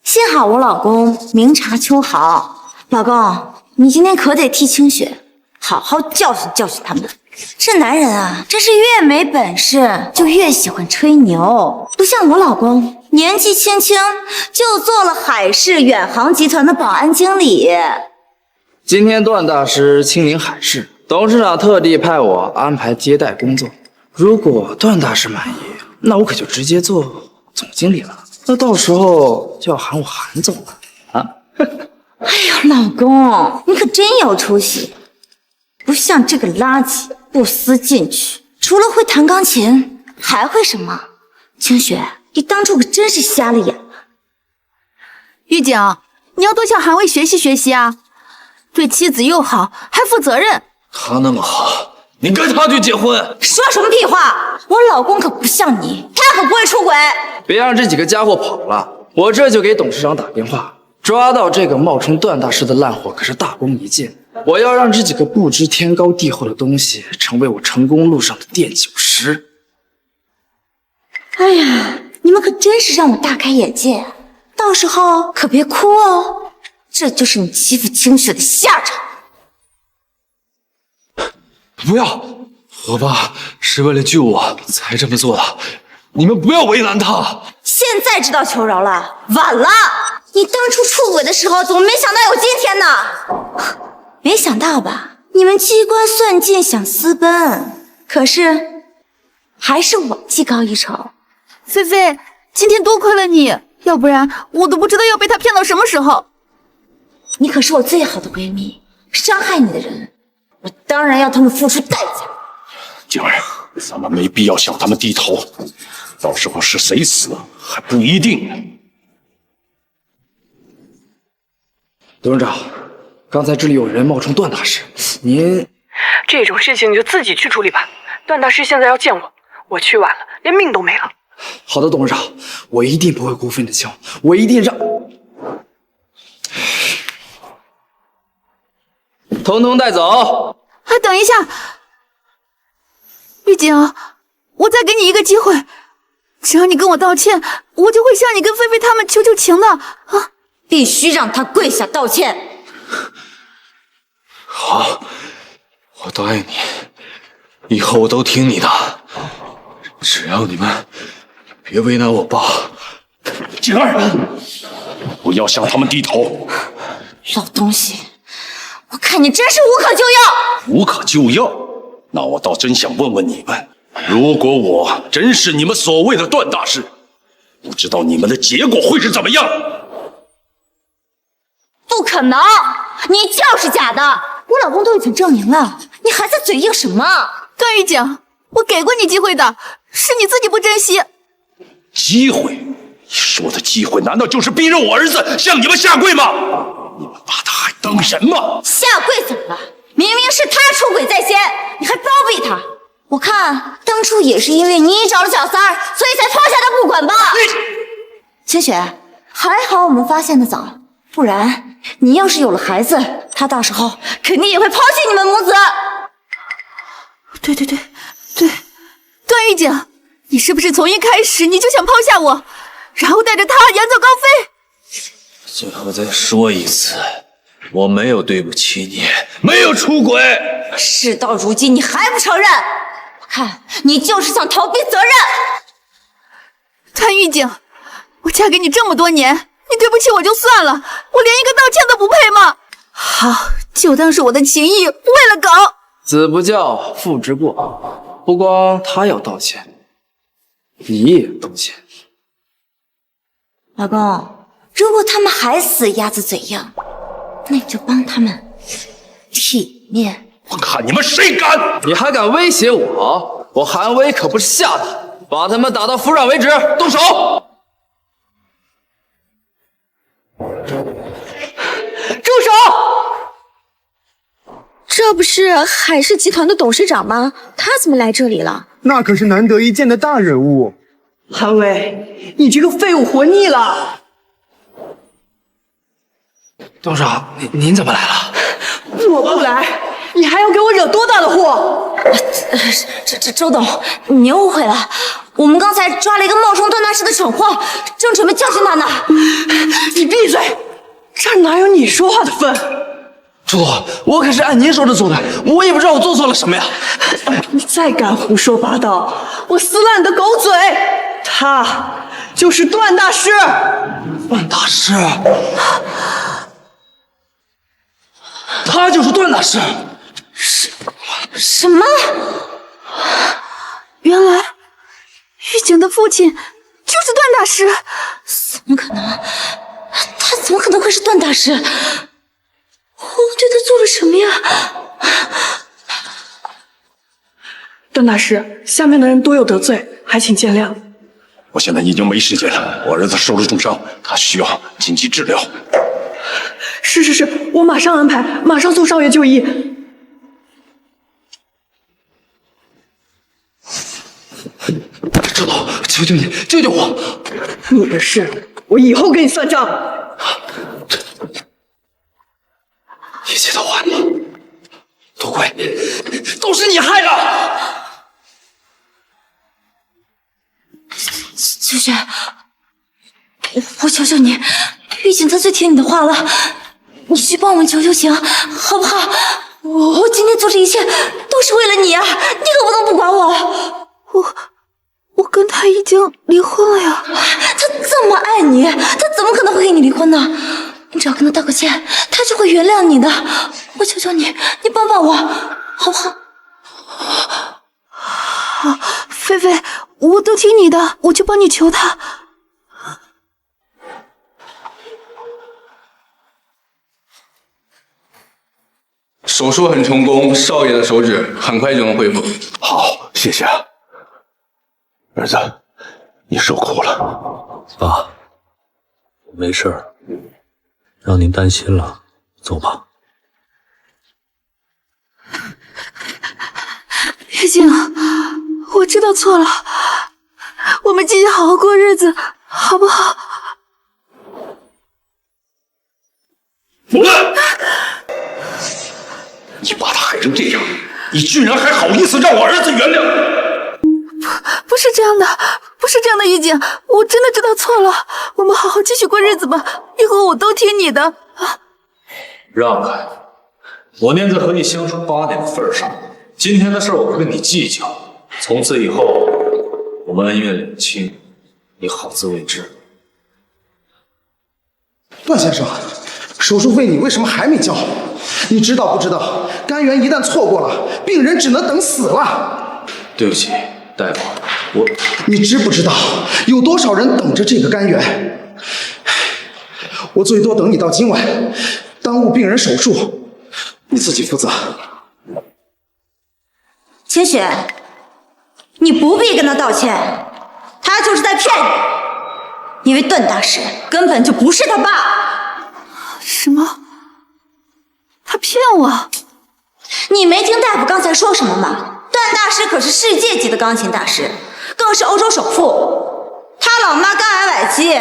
幸好我老公明察秋毫。老公，你今天可得替清雪好好教训教训他们。这男人啊，真是越没本事就越喜欢吹牛，不像我老公年纪轻轻就做了海市远航集团的保安经理。今天段大师亲临海市，董事长特地派我安排接待工作。如果段大师满意，那我可就直接做总经理了。那到时候就要喊我韩总了啊！哎呦，老公，你可真有出息，不像这个垃圾不思进取，除了会弹钢琴还会什么？清雪，你当初可真是瞎了眼了。玉景，你要多向韩卫学习学习啊，对妻子又好，还负责任。他那么好，你跟他去结婚？说什么屁话！我老公可不像你，他可不会出轨。别让这几个家伙跑了，我这就给董事长打电话，抓到这个冒充段大师的烂货可是大功一件。我要让这几个不知天高地厚的东西成为我成功路上的垫脚石。哎呀，你们可真是让我大开眼界，到时候可别哭哦，这就是你欺负清雪的下场。不要，我爸是为了救我才这么做的，你们不要为难他。现在知道求饶了，晚了。你当初出轨的时候，怎么没想到有今天呢？没想到吧？你们机关算尽想私奔，可是还是我技高一筹。菲菲，今天多亏了你，要不然我都不知道要被他骗到什么时候。你可是我最好的闺蜜，伤害你的人，我当然要他们付出代价。静儿，咱们没必要向他们低头，到时候是谁死还不一定呢。董事长，刚才这里有人冒充段大师，您这种事情你就自己去处理吧。段大师现在要见我，我去晚了，连命都没了。好的，董事长，我一定不会辜负你的情，我一定让。统统带走。哎，等一下，玉景，我再给你一个机会，只要你跟我道歉，我就会向你跟菲菲他们求求情的啊！必须让他跪下道歉。好，我答应你，以后我都听你的，只要你们别为难我爸。静儿，不要向他们低头。老东西，我看你真是无可救药。无可救药？那我倒真想问问你们，如果我真是你们所谓的段大师，不知道你们的结果会是怎么样？不可能，你就是假的！我老公都已经证明了，你还在嘴硬什么？段玉景，我给过你机会的，是你自己不珍惜。机会？你说的机会，难道就是逼着我儿子向你们下跪吗？你们把他还当人吗？下跪怎么了？明明是他出轨在先，你还包庇他。我看当初也是因为你找了小三儿，所以才抛下他不管吧。清雪，还好我们发现的早，不然你要是有了孩子，他到时候肯定也会抛弃你们母子。对，段玉景，你是不是从一开始你就想抛下我，然后带着他远走高飞？最后再说一次，我没有对不起你，没有出轨。事到如今你还不承认，我看你就是想逃避责任。谭玉静，我嫁给你这么多年，你对不起我就算了，我连一个道歉都不配吗？好，就当是我的情谊，为了搞。子不教，父之过。不光他要道歉，你也道歉。老公，如果他们还死鸭子嘴硬，那你就帮他们体面。我看你们谁敢！你还敢威胁我？我韩威可不是吓的，把他们打到服软为止，动手！住手！这不是海氏集团的董事长吗？他怎么来这里了？那可是难得一见的大人物。韩威，你这个废物活腻了！董事长，您怎么来了？我不来，你还要给我惹多大的祸？周董，您误会了，我们刚才抓了一个冒充段大师的蠢货，正准备教训他呢。你闭嘴，这儿哪有你说话的份？朱总，我可是按您说的做的，我也不知道我做错了什么呀。你再敢胡说八道，我撕烂你的狗嘴！他就是段大师。段大师，他就是段大师。什么？原来玉景的父亲就是段大师。怎么可能？他怎么可能会是段大师？我对他做了什么呀？段大师，下面的人多有得罪，还请见谅。我现在已经没时间了，我儿子受了重伤，他需要紧急治疗。是，我马上安排，马上送少爷就医。周董，求求你，救救我！你的事，我以后跟你算账。一切都晚了，多亏都是你害的。秋雪，我求求你，玉景他最听你的话了，你去帮我们求求情，好不好？我今天做这一切都是为了你啊，你可不能不管我。我跟他已经离婚了呀。他这么爱你，他怎么可能会跟你离婚呢？你只要跟他道个歉，他就会原谅你的。我求求你，你帮帮我，好不好？好，菲菲，我都听你的，我去帮你求他。手术很成功，少爷的手指很快就能恢复。好，谢谢。儿子，你受苦了。爸，我没事儿，让您担心了，走吧。月静，我知道错了，我们继续好好过日子，好不好？滚！你把他害成这样，你居然还好意思让我儿子原谅？不是这样的，不是这样的，玉景，我真的知道错了，我们好好继续过日子吧，以后我都听你的啊！让开！我念在和你相处8年的份上，今天的事我不跟你计较。从此以后，我们恩怨两清，你好自为之。段先生，手术费你为什么还没交？你知道不知道，肝源一旦错过了，病人只能等死了。对不起，大夫，你知不知道有多少人等着这个肝源？我最多等你到今晚，耽误病人手术，你自己负责。清雪，你不必跟他道歉，他就是在骗你，因为段大师根本就不是他爸。什么？他骗我？你没听大夫刚才说什么吗？段大师可是世界级的钢琴大师，更是欧洲首富。他老妈肝癌晚期，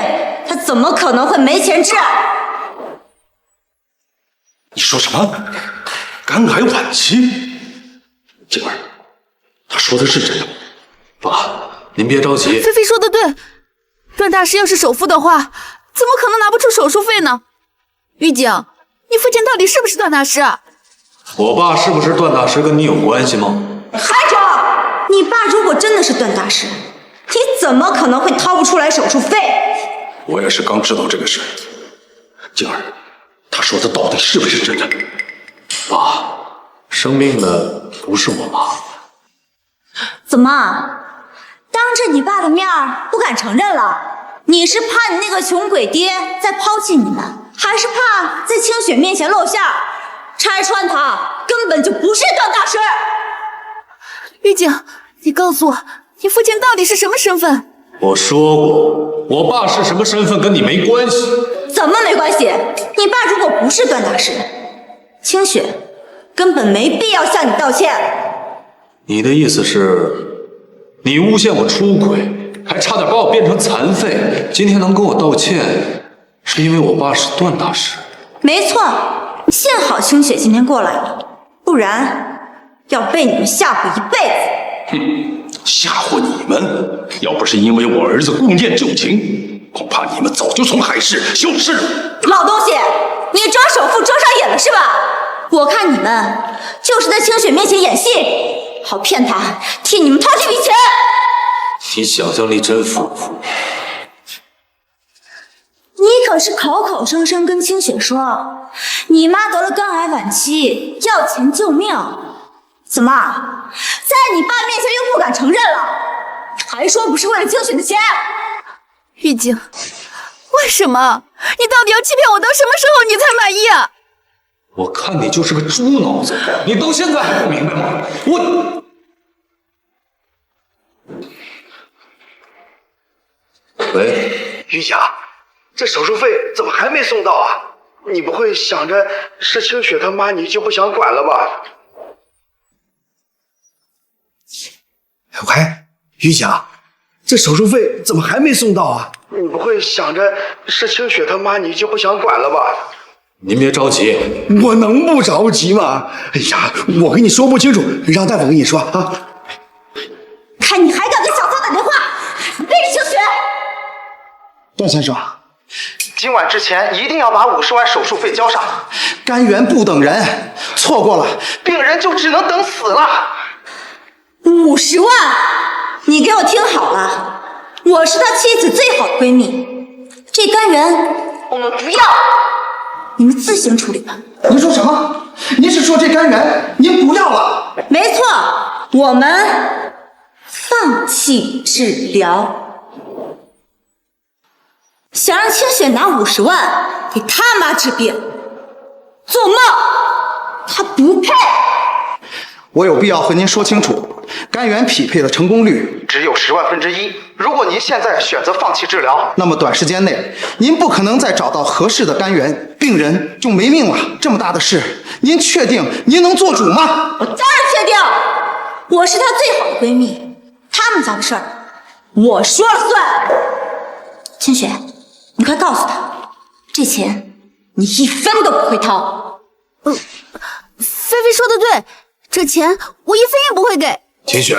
他怎么可能会没钱治？你说什么？肝癌晚期？静儿，他说的是真的吗？爸，您别着急。菲菲说的对，段大师要是首富的话，怎么可能拿不出手术费呢？玉景，你父亲到底是不是段大师啊？我爸是不是段大师跟你有关系吗？还者，你爸如果真的是段大师，你怎么可能会掏不出来手术费？我也是刚知道这个事。静儿，他说的到底是不是真的？爸，生病的不是我妈。怎么，当着你爸的面不敢承认了？你是怕你那个穷鬼爹再抛弃你们，还是怕在清雪面前露馅？拆穿他根本就不是段大师。玉景，你告诉我，你父亲到底是什么身份？我说过，我爸是什么身份跟你没关系。怎么没关系？你爸如果不是段大师，清雪根本没必要向你道歉。你的意思是，你诬陷我出轨，还差点把我变成残废，今天能跟我道歉，是因为我爸是段大师？没错，幸好清雪今天过来了，不然要被你们吓唬一辈子。哼，吓唬你们！要不是因为我儿子顾念旧情，恐怕你们早就从海市消失了。老东西，你装首富装上瘾了是吧？我看你们就是在清雪面前演戏，好骗他替你们掏这笔钱。你想象力真丰富。你可是口口声声跟清雪说，你妈得了肝癌晚期，要钱救命。怎么，在你爸面前又不敢承认了，还说不是为了清雪的钱？玉静，为什么？你到底要欺骗我到什么时候你才满意啊？我看你就是个猪脑子，你到现在还不明白吗？喂，于霞，这手术费怎么还没送到啊？你不会想着是清雪他妈你就不想管了吧？喂，于霞，这手术费怎么还没送到啊？你不会想着是清雪他妈你就不想管了吧？您别着急，我能不着急吗？哎呀，我跟你说不清楚，让大夫跟你说啊。看你还敢给小三打电话，背着清雪！段先生，今晚之前一定要把50万手术费交上。肝源不等人，错过了，病人就只能等死了。50万，你给我听好了，我是他妻子最好的闺蜜，这肝源我们不要，你们自行处理吧。您说什么？您是说这肝源您不要了？没错，我们放弃治疗。想让清雪拿50万给他妈治病，做梦！她不配。我有必要和您说清楚，肝源匹配的成功率只有1/10,000,000。如果您现在选择放弃治疗，那么短时间内您不可能再找到合适的肝源，病人就没命了。这么大的事，您确定您能做主吗？我当然确定，我是她最好的闺蜜，他们家的事儿我说了算。清雪，你快告诉他，这钱你1分都不会掏。菲菲说的对，这钱我1分也不会给。秦雪，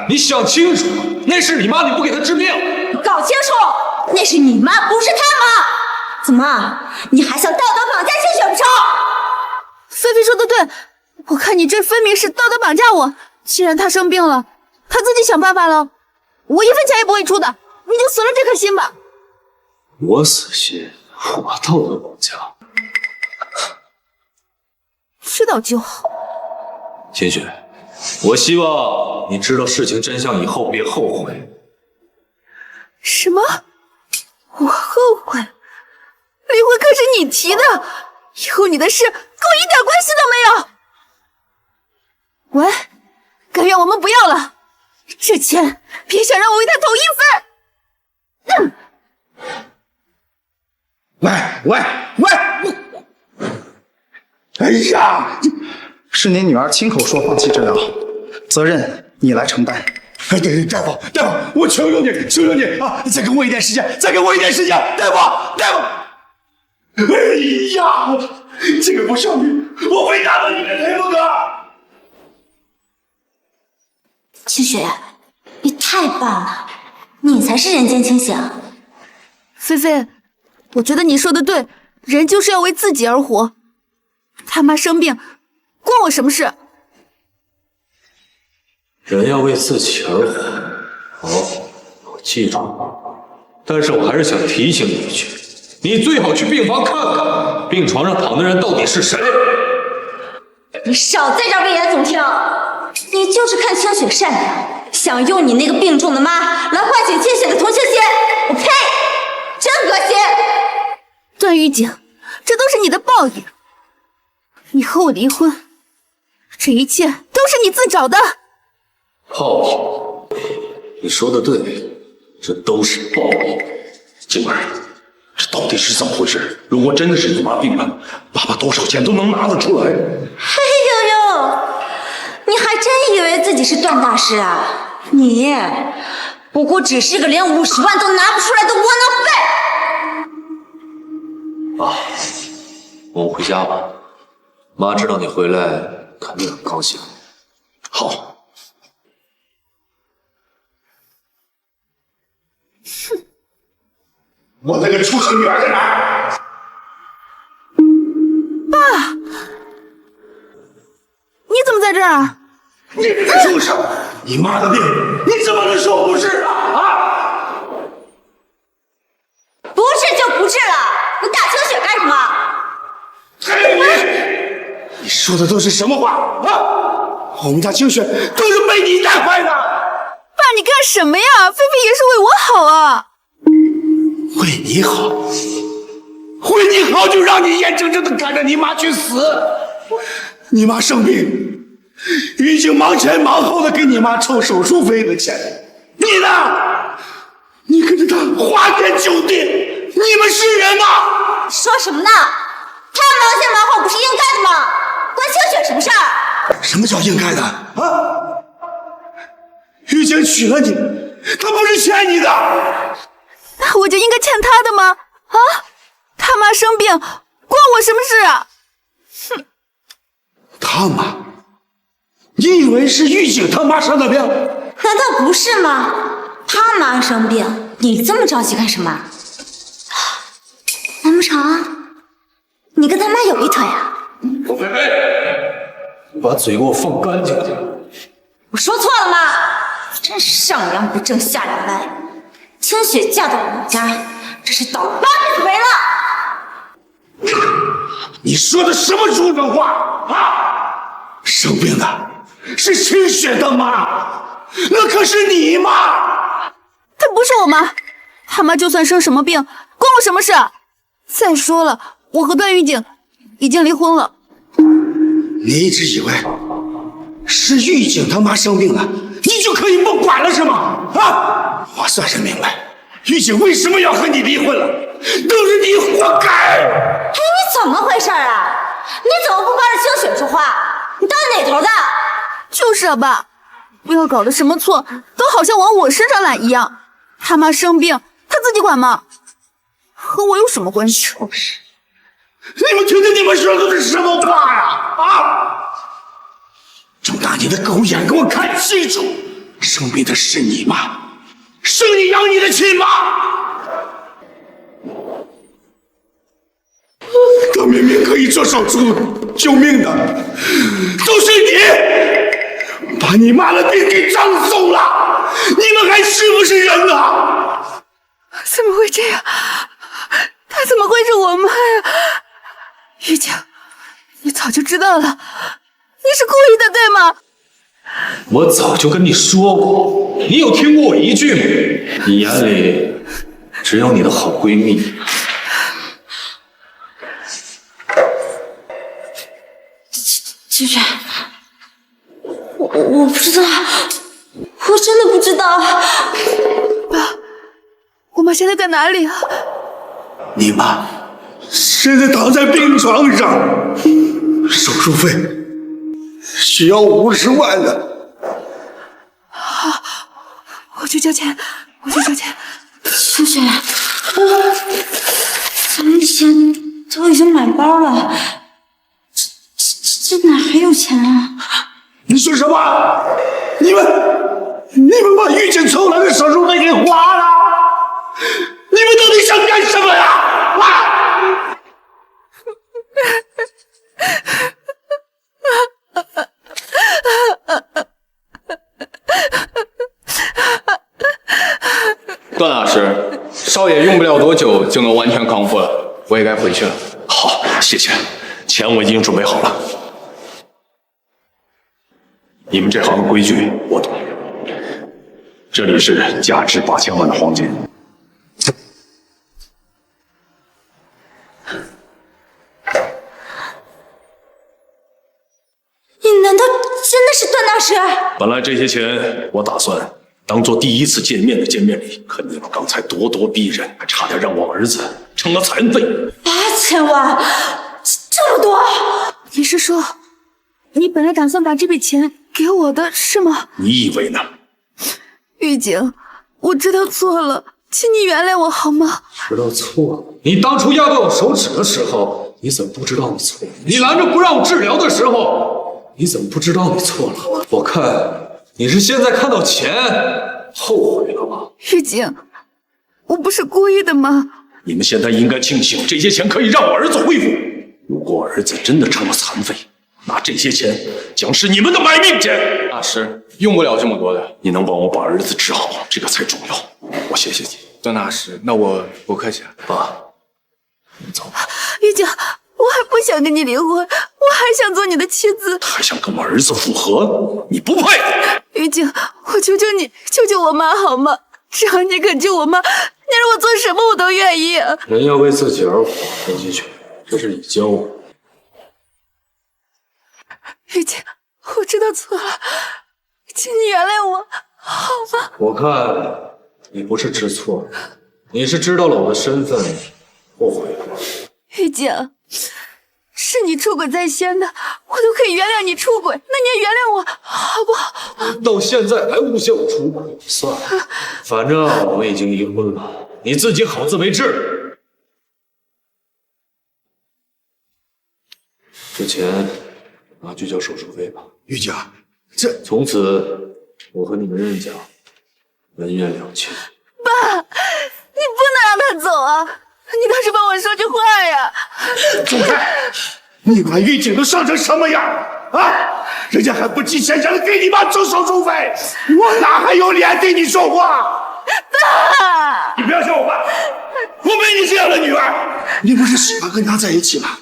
你想清楚，那是你妈，你不给她治病。搞清楚，那是你妈，不是他妈。怎么，你还想道德绑架清雪不成？菲菲说的对，我看你这分明是道德绑架我。既然她生病了，她自己想办法了，我1分钱也不会出的，你就死了这颗心吧。我死心，我道德绑架？知道就好。秦雪，我希望你知道事情真相以后别后悔。什么？我后悔？离婚可是你提的，以后你的事跟我一点关系都没有。喂，甘愿我们不要了，这钱别想让我为他投1分。哎呀，是您女儿亲口说放弃治疗，责任你来承担。哎，对，大夫，我求求你啊！再给我一点时间，大夫！哎呀，这个不孝女，我会打到你的头的！清雪，你太棒了，你才是人间清醒。菲菲，我觉得你说的对，人就是要为自己而活。他妈生病，关我什么事？人要为自己而活。好，我记住了。但是我还是想提醒你一句，你最好去病房看看，病床上躺的人到底是谁。你少在这儿危言耸听！你就是看清雪善良，想用你那个病重的妈来唤醒清雪的同情心。我呸！真恶心！段玉景，这都是你的报应。你和我离婚，这一切都是你自找的。报应，你说的对，这都是报应。静儿，这到底是怎么回事？如果真的是你妈病了，爸爸多少钱都能拿得出来。嘿呦呦，你还真以为自己是段大师啊？你不过只是个连50万都拿不出来的窝囊废。妈，我们回家吧。妈知道你回来，肯定很高兴。好。哼，我那个畜生女儿在哪儿？爸，你怎么在这儿？你这个畜生！你妈的病，你怎么能说不是啊？不是就不是了，你打清雪干什么？你说的都是什么话啊？我们家清雪都是被你带坏的。爸，你干什么呀？菲菲也是为我好啊。为你好，为你好就让你眼睁睁的看着你妈去死。你妈生病，已经忙前忙后的给你妈筹手术费的钱，你呢？你跟着她花天酒地，你们是人吗？说什么呢？他忙前忙后不是应该的吗？关清雪什么事儿？什么叫应该的啊？玉姐娶了你，她不是欠你的。那我就应该欠她的吗？啊？他妈生病，关我什么事啊？哼！他妈？你以为是玉景他妈生的病？难道不是吗？他妈生病，你这么着急干什么？难不成你跟他妈有一腿啊？我菲菲，你把嘴给我放干净点。我说错了吗？真是上梁不正下梁歪。清雪嫁到我们家，这是倒8辈子霉了。你说的什么畜生话啊？生病的是清雪的妈，那可是你妈。她不是我妈，她妈就算生什么病，关我什么事？再说了，我和段玉景已经离婚了。你一直以为是玉景他妈生病了，你就可以不管了是吗？啊！我算是明白，玉景为什么要和你离婚了，都是你活该。哎，你怎么回事啊？你怎么不帮着清雪说话？你到底哪头的？就是啊，爸，不要搞得什么错都好像往我身上揽一样。他妈生病，她自己管吗？和我有什么关系？就是，你们听听你们说的是什么话呀？啊！睁大你的狗眼，给我看清楚！生病的是你妈，生你养你的亲妈。她明明可以做手术救命的，都是你把你妈的病给葬送了！你们还是不是人啊？怎么会这样？她怎么会是我妈呀？玉景，你早就知道了，你是故意的，对吗？我早就跟你说过，你有听过我一句吗？你眼里只有你的好闺蜜。清雪，我不知道，我真的不知道。爸，我妈现在在哪里啊？你妈现在躺在病床上，手术费需要50万呢。好，我去交钱，我去交钱。清雪，咱们钱都已经买包了，这哪还有钱啊？你说什么？你们把玉景凑来的手术费给花了？段大师，少爷用不了多久就能完全康复了，我也该回去了。好，谢谢，钱我已经准备好了。你们这行的规矩我懂，这里是价值8000万的黄金。你难道真的是段大师？本来这些钱我打算当做第一次见面的见面礼，可你们刚才咄咄逼人，还差点让我儿子成了残废。8000万，这么多！你是说，你本来打算把这笔钱给我的是吗？你以为呢？狱警，我知道错了，请你原谅我好吗？知道错了？你当初压断我手指的时候，你怎么不知道你错了？你拦着不让我治疗的时候，你怎么不知道你错了？我看你是现在看到钱后悔了吧？狱警，我不是故意的吗？你们现在应该庆幸这些钱可以让我儿子恢复。如果儿子真的成了残废，那这些钱将是你们的买命钱。大师，用不了这么多的，你能帮我把儿子治好，这个才重要。我谢谢你，段大师。那我不客气了。爸，你走吧。狱警，我还不想跟你离婚，我还想做你的妻子。还想跟我儿子复合？你不配！狱警，我求求你，救救我妈好吗？只要你肯救我妈，你让我做什么我都愿意。人要为自己而活，陈金雪，这是你教我。狱警，我知道错了，请你原谅我好吗？我看你不是知错了，你是知道了我的身份，后悔了。狱警，是你出轨在先的，我都可以原谅你出轨，那你也原谅我好不好？到现在还诬陷我出轨，算了，反正我们已经离婚了，你自己好自为之。这钱拿去交手术费吧。玉姐，从此我和你们任家恩怨两清。爸，你不能让他走啊！你倒是帮我说句话呀！走开！你把狱警都伤成什么样啊？人家还不计前嫌的给你妈挣手术费，我哪还有脸对你说话？爸，你不要笑我爸，我没你这样的女儿。你不是喜欢跟她在一起吗？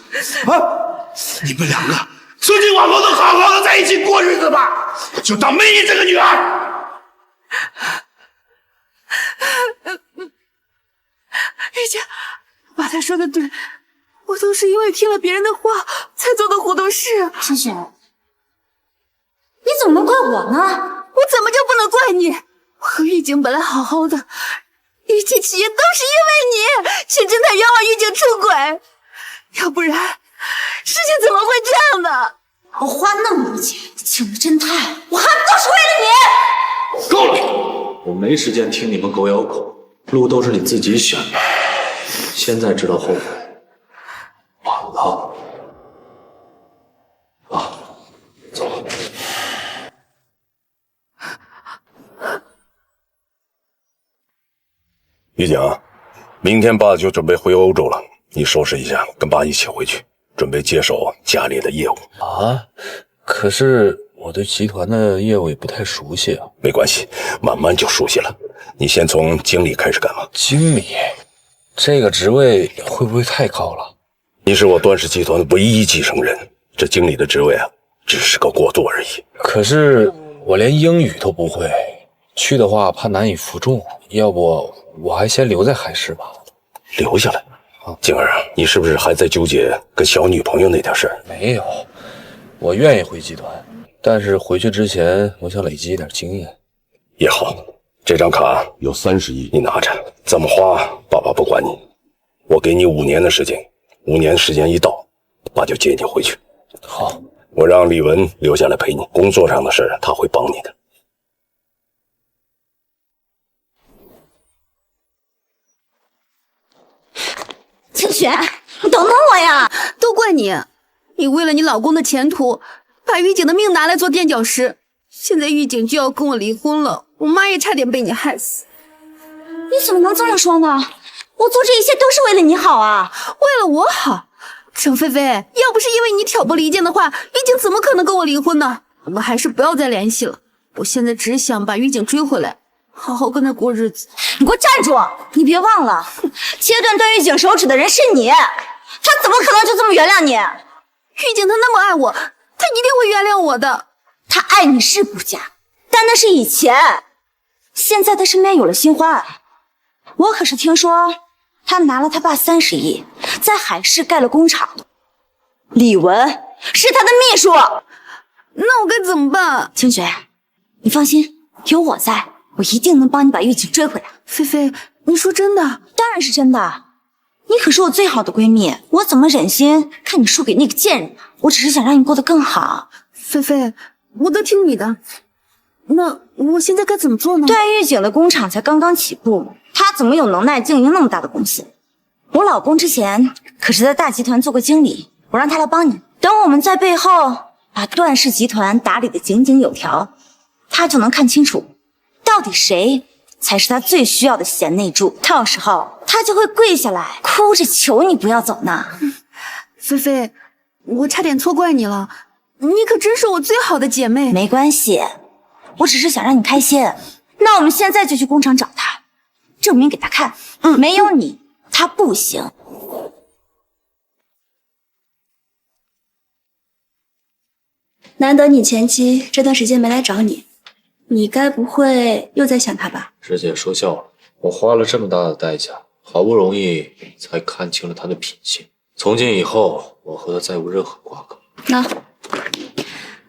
啊，你们两个从今往后都好好的在一起过日子吧，就当没你这个女儿。玉姐，爸他说的对，我都是因为听了别人的话才做的糊涂事。陈雪，你怎么能怪我呢？我怎么就不能怪你？我和狱警本来好好的，一切起因都是因为你，请侦探冤枉狱警出轨，要不然事情怎么会这样呢？我花那么多钱请了侦探，我还不都是为了你？够了！我没时间听你们狗咬狗，路都是你自己选的，现在知道后悔，晚了。啊，走了。狱警，明天爸就准备回欧洲了，你收拾一下，跟爸一起回去，准备接手家里的业务。啊，可是我对集团的业务也不太熟悉啊。没关系，慢慢就熟悉了。你先从经理开始干嘛？经理，这个职位会不会太高了？你是我段氏集团的唯一继承人，这经理的职位啊，只是个过渡而已。可是我连英语都不会，去的话怕难以服众，要不我还先留在海市吧。留下来？静儿，你是不是还在纠结跟小女朋友那点事儿？没有，我愿意回集团，但是回去之前我想累积一点经验。也好，这张卡有30亿，你拿着，怎么花爸爸不管你，我给你5年的时间，5年时间一到，爸就接你回去。好，我让李文留下来陪你，工作上的事他会帮你的。清雪，你等等我呀！都怪你，你为了你老公的前途，把狱警的命拿来做垫脚石。现在狱警就要跟我离婚了，我妈也差点被你害死。你怎么能这么说呢？我做这一切都是为了你好啊！为了我好？程菲菲，要不是因为你挑拨离间的话，狱警怎么可能跟我离婚呢？我们还是不要再联系了。我现在只想把狱警追回来，好好跟他过日子。你给我站住！你别忘了，切断段玉景手指的人是你，他怎么可能就这么原谅你？玉景他那么爱我，他一定会原谅我的。他爱你是不假，但那是以前，现在他身边有了新欢。我可是听说他拿了他爸30亿，在海市盖了工厂。李文是他的秘书，那我该怎么办？清雪，你放心，有我在，我一定能帮你把玉景追回来。菲菲，你说真的？当然是真的，你可是我最好的闺蜜，我怎么忍心看你输给那个贱人呢？我只是想让你过得更好。菲菲，我都听你的。那我现在该怎么做呢？段玉景的工厂才刚刚起步，他怎么有能耐经营那么大的公司？我老公之前可是在大集团做过经理，我让他来帮你。等我们在背后把段氏集团打理得井井有条，他就能看清楚，到底谁才是他最需要的贤内助。到时候他就会跪下来，哭着求你不要走呢。菲菲，我差点错怪你了，你可真是我最好的姐妹。没关系，我只是想让你开心。那我们现在就去工厂找他，证明给他看，没有你他不行。难得你前妻这段时间没来找你，你该不会又在想他吧？师姐说笑了，我花了这么大的代价，好不容易才看清了他的品性。从今以后，我和他再无任何瓜葛。那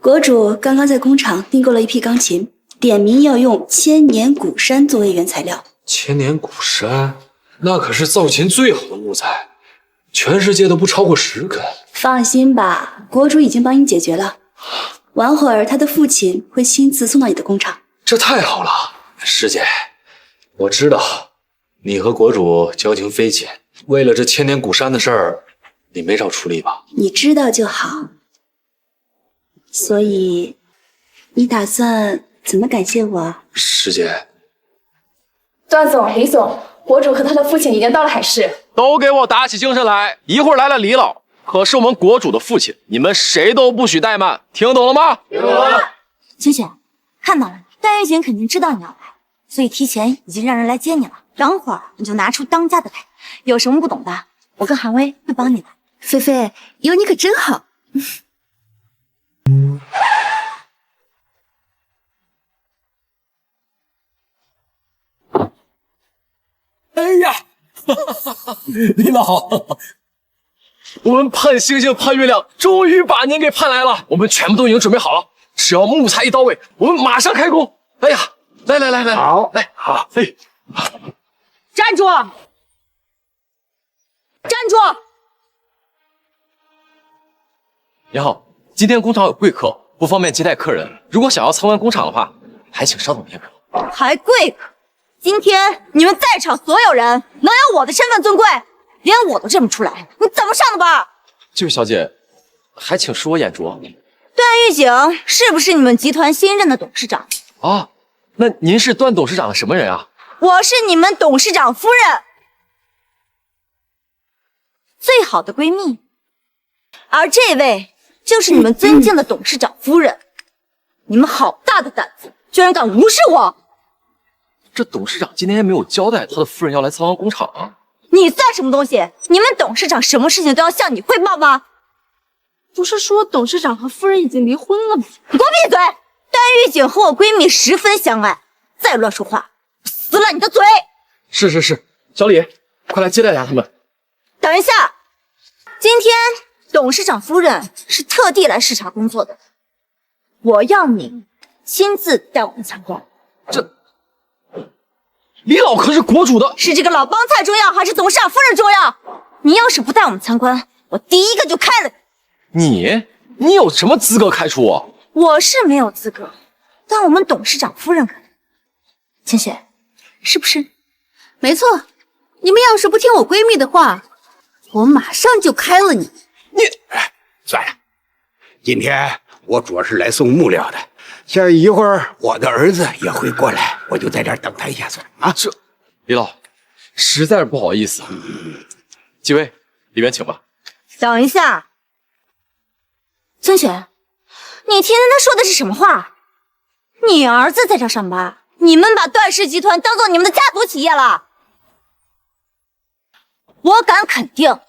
国主刚刚在工厂订购了一批钢琴，点名要用千年古杉作为原材料。千年古杉，那可是造琴最好的木材，全世界都不超过10根。放心吧，国主已经帮你解决了。晚会儿他的父亲会亲自送到你的工厂。这太好了，师姐，我知道你和国主交情匪浅，为了这千年古杉的事儿，你没少出力吧？你知道就好。所以，你打算怎么感谢我？师姐，段总、李总，国主和他的父亲已经到了海市。都给我打起精神来！一会儿来了李老，可是我们国主的父亲，你们谁都不许怠慢，听懂了吗？听懂了。清雪，看到了，段玉景肯定知道你要来，所以提前已经让人来接你了。等会儿你就拿出当家的来，有什么不懂的，我跟韩薇会帮你的。菲菲，有你可真好。哎呀，李老，我们盼星星盼月亮，终于把您给盼来了。我们全部都已经准备好了，只要木材一到位，我们马上开工。哎呀，来，好，来，好，哎，站住！站住！你好，今天工厂有贵客，不方便接待客人。如果想要参观工厂的话，还请稍等片刻。还贵客？今天你们在场所有人能有我的身份尊贵，连我都认不出来，你怎么上的班？这位小姐，还请恕我眼拙。段玉景是不是你们集团新任的董事长？啊，那您是段董事长的什么人啊？我是你们董事长夫人，最好的闺蜜，而这位就是你们尊敬的董事长夫人。你们好大的胆子，居然敢无视我！这董事长今天没有交代他的夫人要来参观工厂啊。你算什么东西？你们董事长什么事情都要向你汇报吗？不是说董事长和夫人已经离婚了吗？你给我闭嘴！段玉景和我闺蜜十分相爱，再乱说话，撕了你的嘴！是，小李，快来接待一下他们。等一下，今天董事长夫人是特地来视察工作的，我要你亲自带我们参观。李老可是国主的，是这个老帮菜重要，还是董事长夫人重要？你要是不带我们参观，我第一个就开了你有什么资格开除我？我是没有资格，但我们董事长夫人可。清雪，是不是？没错，你们要是不听我闺蜜的话，我马上就开了你。算了，今天我主要是来送木料的。下一会儿我的儿子也会过来，我就在这儿等他一下算了啊。这李老，实在是不好意思。几位，里面请吧。等一下，清雪，你听听他说的是什么话？你儿子在这上班，你们把段氏集团当做你们的家族企业了。我敢肯定，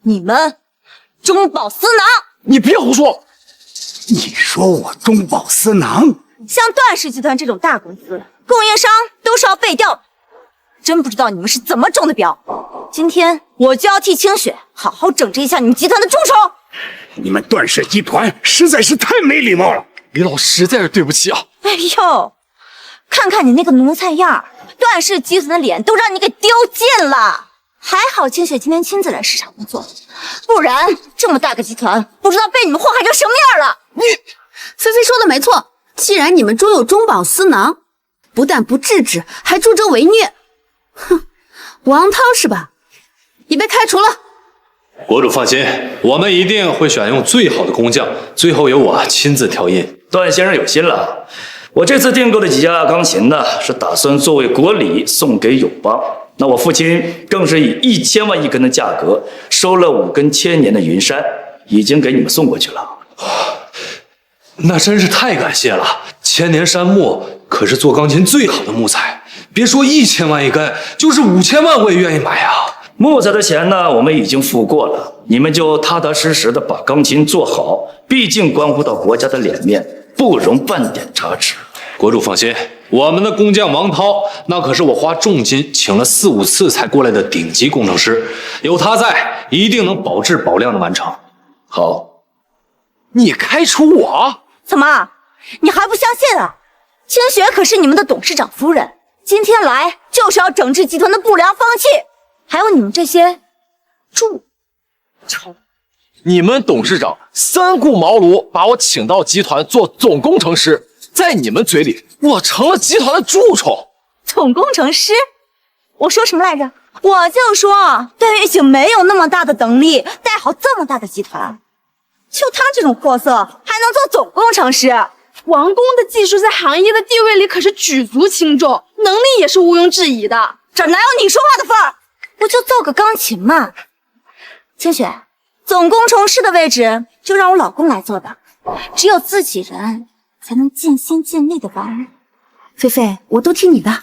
你们中饱私囊。你别胡说！你说我中饱私囊？像段氏集团这种大公司，供应商都是要背调的。真不知道你们是怎么中的标。今天我就要替清雪好好整治一下你们集团的蛀虫。你们段氏集团实在是太没礼貌了，李老实在是对不起啊！哎呦，看看你那个奴才样，段氏集团的脸都让你给丢尽了。还好清雪今天亲自来市场工作，不然这么大个集团，不知道被你们祸害成什么样了。菲菲说的没错，既然你们中有中饱私囊，不但不制止，还助纣为虐。哼，王涛是吧？你被开除了。国主放心，我们一定会选用最好的工匠，最后由我亲自调音。段先生有心了，我这次订购的几架钢琴呢，是打算作为国礼送给友邦。那我父亲更是以1000万1根的价格收了5根千年的云杉，已经给你们送过去了。那真是太感谢了！千年杉木可是做钢琴最好的木材，别说1000万1根，就是5000万我也愿意买啊！木材的钱呢，我们已经付过了，你们就踏踏实实的把钢琴做好，毕竟关乎到国家的脸面，不容半点差池。国主放心，我们的工匠王涛，那可是我花重金请了4、5次才过来的顶级工程师，有他在，一定能保质保量的完成。好，你开除我？怎么，你还不相信啊？清雪可是你们的董事长夫人，今天来就是要整治集团的不良风气，还有你们这些蛀虫。你们董事长3顾茅庐把我请到集团做总工程师，在你们嘴里，我成了集团的蛀虫。总工程师？我说什么来着？我就说段玉醒没有那么大的能力带好这么大的集团，就他这种货色还能做总工程师？王宫的技术在行业的地位里可是举足轻重，能力也是毋庸置疑的。这哪有你说话的份儿？不就奏个钢琴嘛。清雪，总工程师的位置就让我老公来做吧，只有自己人才能尽心尽力的玩。菲菲，我都听你的，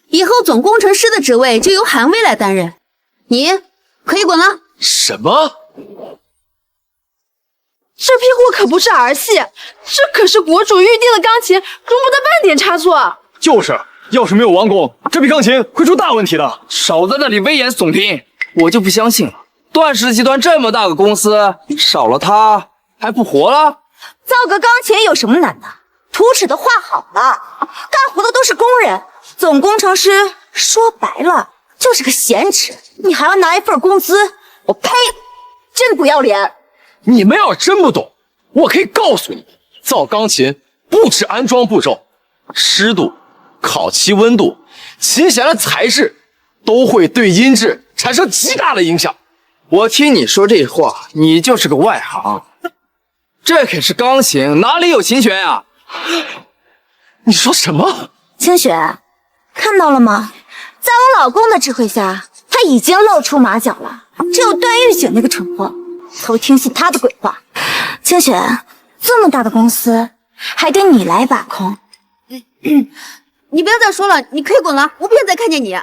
以后总工程师的职位就由韩薇来担任，你可以滚了。什么？这批货可不是儿戏，这可是国主预定的钢琴，容不得半点差错。就是，要是没有王宫，这批钢琴会出大问题的。少在那里危言耸听，我就不相信了。段氏集团这么大个公司，少了他还不活了？造个钢琴有什么难的？图纸都画好了，干活的都是工人。总工程师说白了就是个闲职，你还要拿一份工资，我呸！真不要脸！你们要真不懂，我可以告诉你，造钢琴不止安装步骤，湿度、烤漆温度、琴弦的材质都会对音质产生极大的影响。我听你说这话，你就是个外行。这可是钢琴，哪里有琴弦呀？你说什么？清雪，看到了吗？在我老公的智慧下，他已经露出马脚了。只有段玉醒那个蠢货才会听信他的鬼话。清雪，这么大的公司还得你来把控。你不要再说了，你可以滚了，我不想再看见你。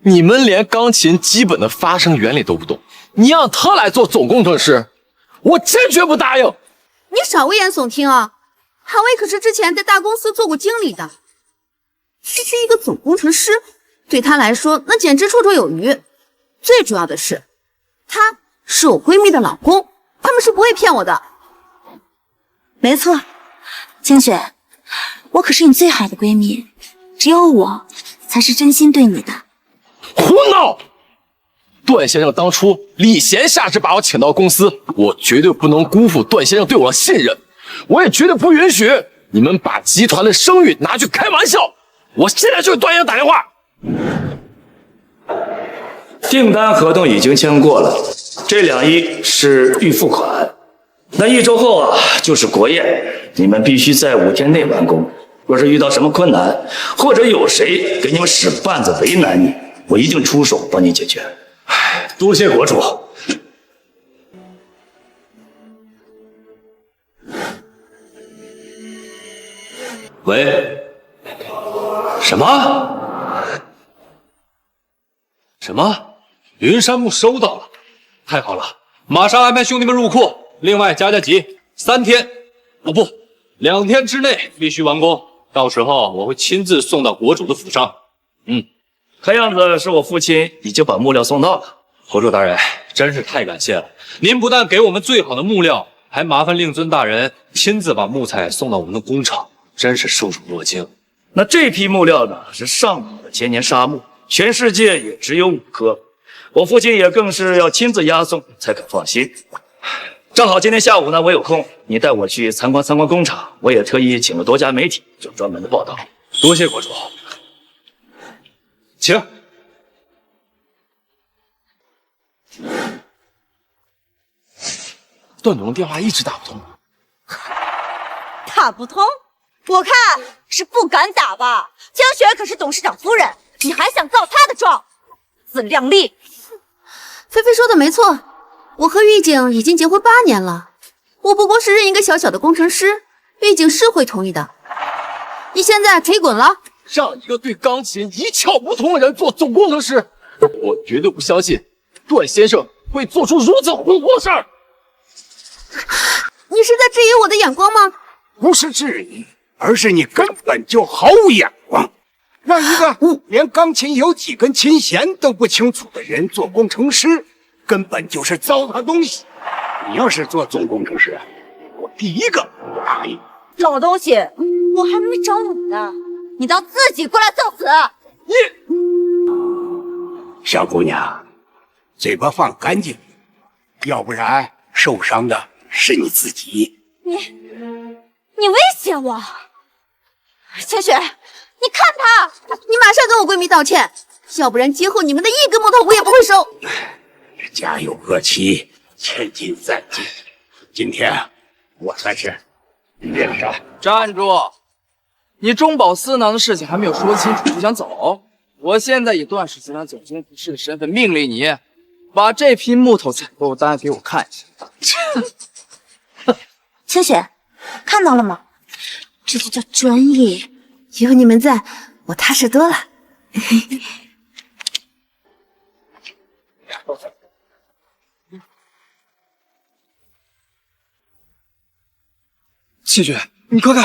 你们连钢琴基本的发声原理都不懂，你让他来做总工程师，我坚决不答应。你少危言耸听啊！韩薇可是之前在大公司做过经理的，区区一个总工程师，对他来说那简直绰绰有余。最主要的是，他是我闺蜜的老公，他们是不会骗我的。没错，清雪，我可是你最好的闺蜜，只有我才是真心对你的。胡闹！段先生当初礼贤下士把我请到公司，我绝对不能辜负段先生对我的信任，我也绝对不允许你们把集团的声誉拿去开玩笑。我现在就给段先生打电话。订单合同已经签过了，这2亿是预付款。那1周后啊，就是国宴，你们必须在5天内完工。若是遇到什么困难，或者有谁给你们使绊子为难你，我一定出手帮你解决。多谢国主。喂，什什么？什么？云杉木收到了，太好了，马上安排兄弟们入库。另外加急，3天，哦不，2天之内必须完工。到时候我会亲自送到国主的府上。看样子是我父亲已经把木料送到了。国主大人，真是太感谢了！您不但给我们最好的木料，还麻烦令尊大人亲自把木材送到我们的工厂，真是受宠若惊。那这批木料呢，是上古的千年沙木，全世界也只有5棵，我父亲也更是要亲自押送才肯放心。正好今天下午呢，我有空，你带我去参观工厂，我也特意请了多家媒体做专门的报道。多谢国主，请。段总的电话一直打不通，打不通？我看是不敢打吧。江雪可是董事长夫人，你还想告她的状？自量力！菲菲说的没错，我和玉景已经结婚8年了，我不过是认一个小小的工程师，玉景是会同意的。你现在可以滚了。让一个对钢琴一窍不通的人做总工程师，我绝对不相信段先生会做出如此胡泼事儿。你是在质疑我的眼光吗？不是质疑，而是你根本就毫无眼光。让一个连钢琴有几根琴弦都不清楚的人做工程师，根本就是糟蹋东西。你要是做总工程师，我第一个不答应。老东西，我还没找你呢，你倒自己过来送死！小姑娘，嘴巴放干净，要不然受伤的是你自己。你威胁我？千雪，你看他，你马上跟我闺蜜道歉，要不然今后你们的一根木头我也不会收。家有恶妻，千金散尽。今天我算是认了。站住！你中饱私囊的事情还没有说清楚就想走？我现在以段氏集团总工程师的身份命令你，把这批木头采购单给我看一下。千雪，看到了吗？这就叫专业。有你们在，我踏实多了。千雪，你快看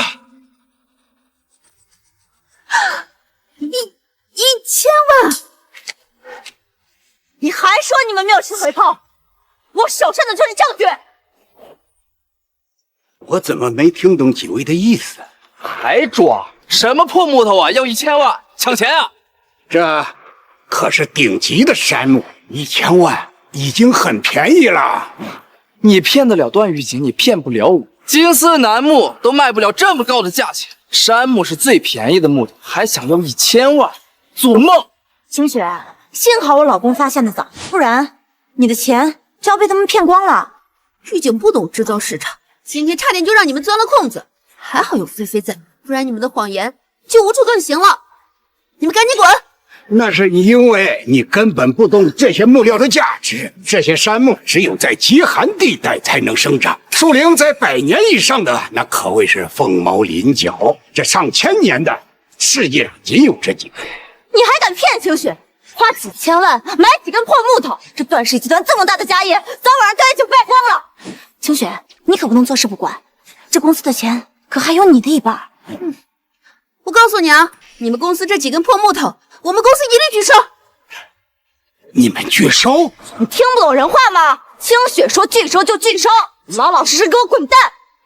！1000万！你还说你们没有吃回扣？我手上的就是证据。我怎么没听懂几位的意思？还装？什么破木头啊！要1000万，抢钱啊！这可是顶级的杉木，1000万已经很便宜了。你骗得了段玉锦，你骗不了我。金丝楠木都卖不了这么高的价钱，杉木是最便宜的木头，还想要1000万？做梦！清雪，幸好我老公发现的早，不然你的钱就要被他们骗光了。玉景不懂制造市场，今天差点就让你们钻了空子，还好有菲菲在，不然你们的谎言就无处遁形了。你们赶紧滚！那是因为你根本不懂这些木料的价值。这些杉木只有在极寒地带才能生长，树龄在100年以上的那可谓是凤毛麟角。这上千年的，世界上仅有这几个。你还敢骗清雪？花几千万买几根破木头，这段氏集团这么大的家业，早晚上该就败光了。清雪，你可不能坐视不管，这公司的钱可还有你的一半。我告诉你啊，你们公司这几根破木头，我们公司一律拒收。你们拒收？你听不懂人话吗？清雪说拒收就拒收，老老实实给我滚蛋！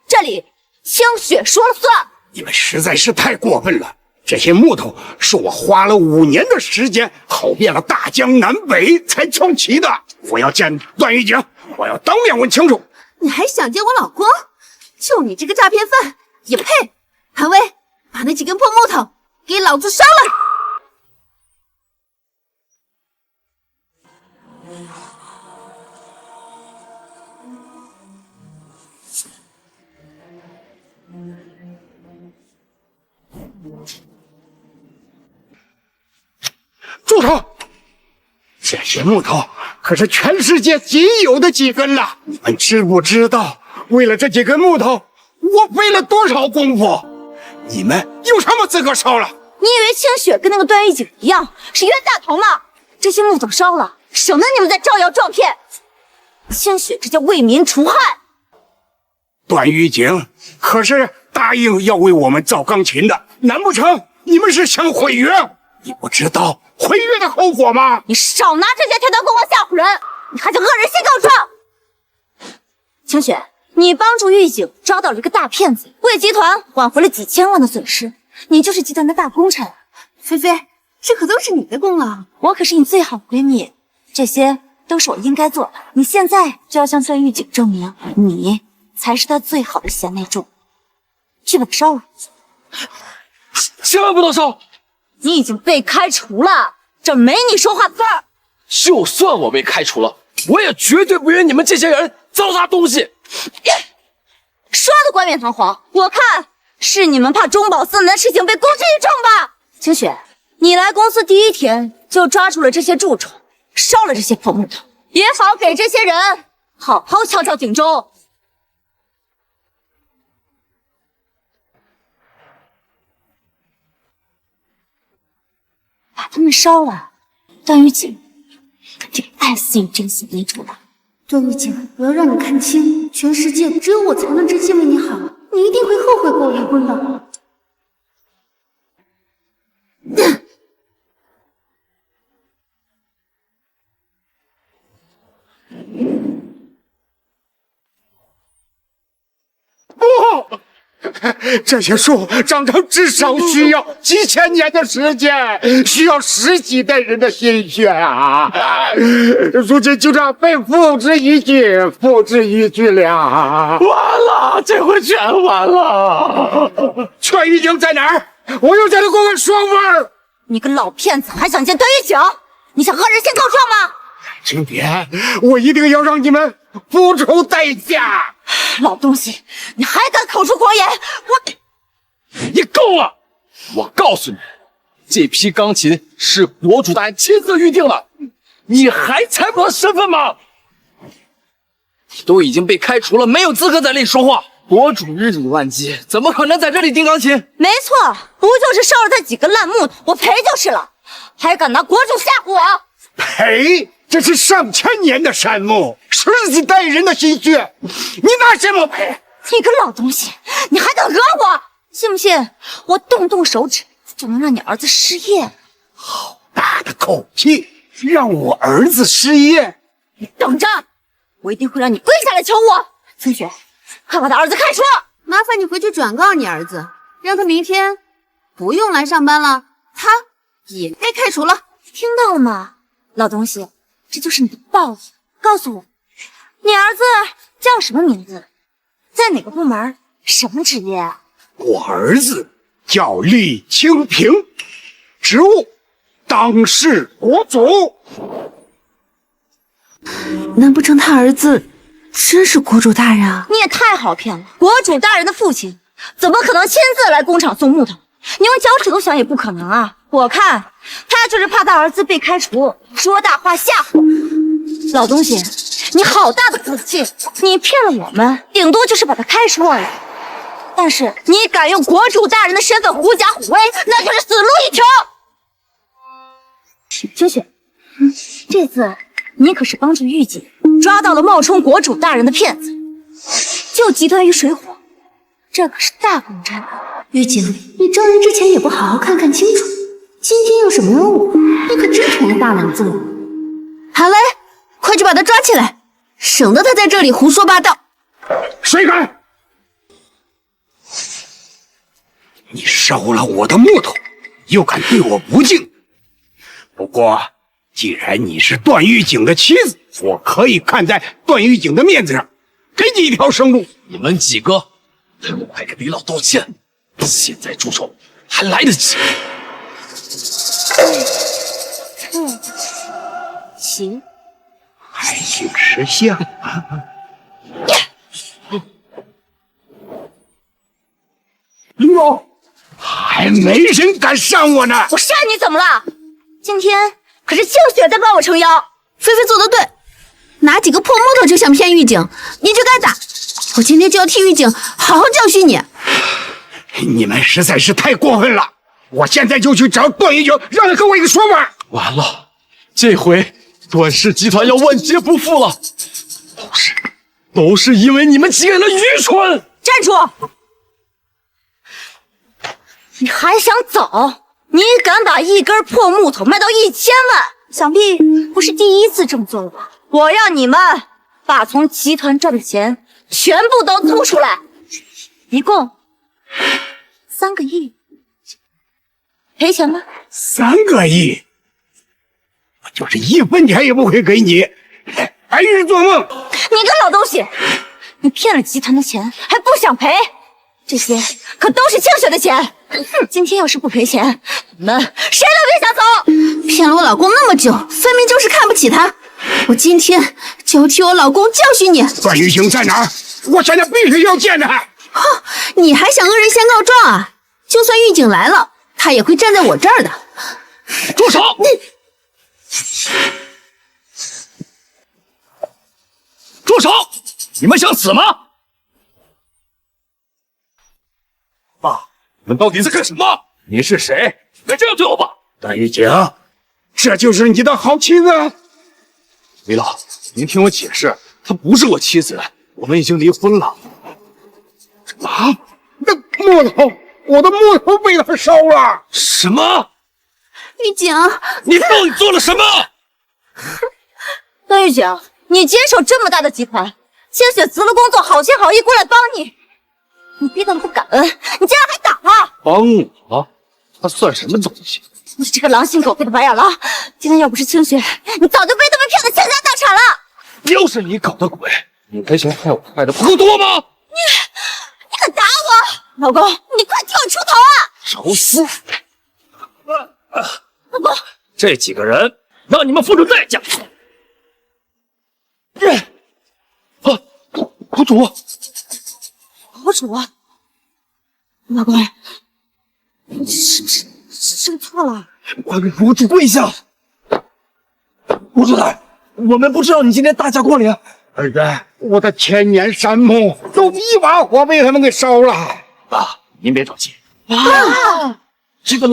这里清雪说了算。你们实在是太过分了。这些木头是我花了5年的时间，跑遍了大江南北才凑齐的。我要见段玉景，我要当面问清楚。你还想见我老公？就你这个诈骗犯也配？韩威，把那几根破木头给老子烧了！住手！这些木头可是全世界仅有的几根了，你们知不知道？为了这几根木头，我费了多少功夫？你们有什么资格烧了？你你以为清雪跟那个段玉景一样是冤大头吗？这些木头烧了，省得你们再招摇撞骗。清雪这叫为民除害。段玉景可是答应要为我们造钢琴的，难不成你们是想毁约？你不知道毁约的后果吗？你少拿这些天大光吓唬人，你还想恶人先告状？清雪，你帮助狱警抓到了一个大骗子，为集团挽回了几千万的损失，你就是集团的大功臣。菲菲，这可都是你的功劳，我可是你最好的闺蜜，这些都是我应该做的。你现在就要向段狱警证明，你才是他最好的贤内助。去把他烧了，千万不能烧！你已经被开除了，这没你说话的份儿。就算我被开除了，我也绝对不允你们这些人糟蹋东西。说的冠冕堂皇，我看是你们怕中饱私囊的事情被公之于众吧。清雪，你来公司第1天就抓住了这些蛀虫，烧了这些破木头，也好给这些人好好敲敲警钟。把他们烧了，段玉锦肯定爱死你这个贤内助了。段玉锦，我要让你看清，全世界只有我才能真心为你好，你一定会后悔跟我离婚的。不，这些树长成至少需要几千年的时间，需要10几代人的心血啊！如今就这样被付之一炬，付之一炬了。完了，这回全完了。段玉景在哪儿？我要叫他给我说法。你个老骗子，还想见段玉景？你想恶人先告状吗？青蝶，我一定要让你们付出代价！老东西，你还敢口出狂言！你够了！我告诉你，这批钢琴是国主大人亲自预定的，你还猜不到身份吗？你都已经被开除了，没有资格在这里说话。国主日理万机，怎么可能在这里钉钢琴？没错，不就是烧了他几个烂木头，我赔就是了。还敢拿国主吓唬我？赔！这是上千年的杉木，10几代人的心血，你拿什么赔？你个老东西，你还敢讹我？信不信我动手指就能让你儿子失业？好大的口气，让我儿子失业！你等着，我一定会让你跪下来求我。春雪，快把他儿子开除！麻烦你回去转告你儿子，让他明天不用来上班了，他也被开除了。听到了吗，老东西？这就是你的报应。告诉我，你儿子叫什么名字？在哪个部门？什么职业啊？我儿子叫厉清平，职务当世国主。难不成他儿子真是国主大人啊？你也太好骗了！国主大人的父亲怎么可能亲自来工厂送木头？你用脚趾头想也不可能啊！我看他就是怕他儿子被开除，说大话吓唬我。老东西，你好大的口气！你骗了我们，顶多就是把他开除而已。但是你敢用国主大人的身份狐假虎威，那就是死路一条！清雪，这次你可是帮助狱警抓到了冒充国主大人的骗子，救集团于水火，这可是大功臣。狱警，你招人之前也不好好看看清楚，今天有什么任务？你可真成了大懒做。好嘞，快去把他抓起来，省得他在这里胡说八道。谁敢？你烧了我的木头，又敢对我不敬。不过，既然你是段玉景的妻子，我可以看在段玉景的面子上，给你一条生路。你们几个给我快给李老道歉，现在出手还来得及。行，还请识相啊！李某，还没人敢上我呢！我杀你怎么了？今天可是清雪在帮我撑腰。菲菲做得对，拿几个破木头就想骗狱警，你就该打！我今天就要替狱警好好教训你。你们实在是太过分了！我现在就去找段玉烨，让他给我一个说法。完了，这回段氏集团要万劫不复了，都是因为你们几个人的愚蠢！站住！你还想走？你敢把一根破木头卖到1000万，想必不是第一次这么做了吧？我让你们把从集团赚的钱全部都吐出来，一共3个亿，赔钱吗？3个亿，我就是1分钱也不会给你，还是做梦！你个老东西，你骗了集团的钱还不想赔？这些可都是清雪的钱。今天要是不赔钱，你们谁都别想走！骗了我老公那么久，分明就是看不起他。我今天就要替我老公教训你。段玉兴在哪儿？我现在必须要见他。你还想恶人先告状啊？就算狱警来了，他也会站在我这儿的。住手！住手！你们想死吗？爸，你们到底在干什么？你是谁？别这样对我爸！段玉景，这就是你的好妻子？李老，您听我解释，她不是我妻子，我们已经离婚了。啊！那木头，我的木头被他烧了！什么？狱警，你到底做了什么？段狱警，你接手这么大的集团，清雪辞了工作，好心好意过来帮你，你非但不感恩，你竟然还打他！帮我？他算什么东西？你这个狼心狗肺的白眼狼！今天要不是清雪，你早就被他们骗得倾家荡产了。又是你搞的鬼！你赔钱害我害的不够多吗？你敢打我？老公，你快替我出头啊！找死！老公，这几个人让你们付出代价。国主，国主，老公，你是不是生错了？快给国主跪下！国主大，我们不知道你今天大驾光临。儿子，我的千年山木都一把火被他们给烧了。爸，您别着急。这个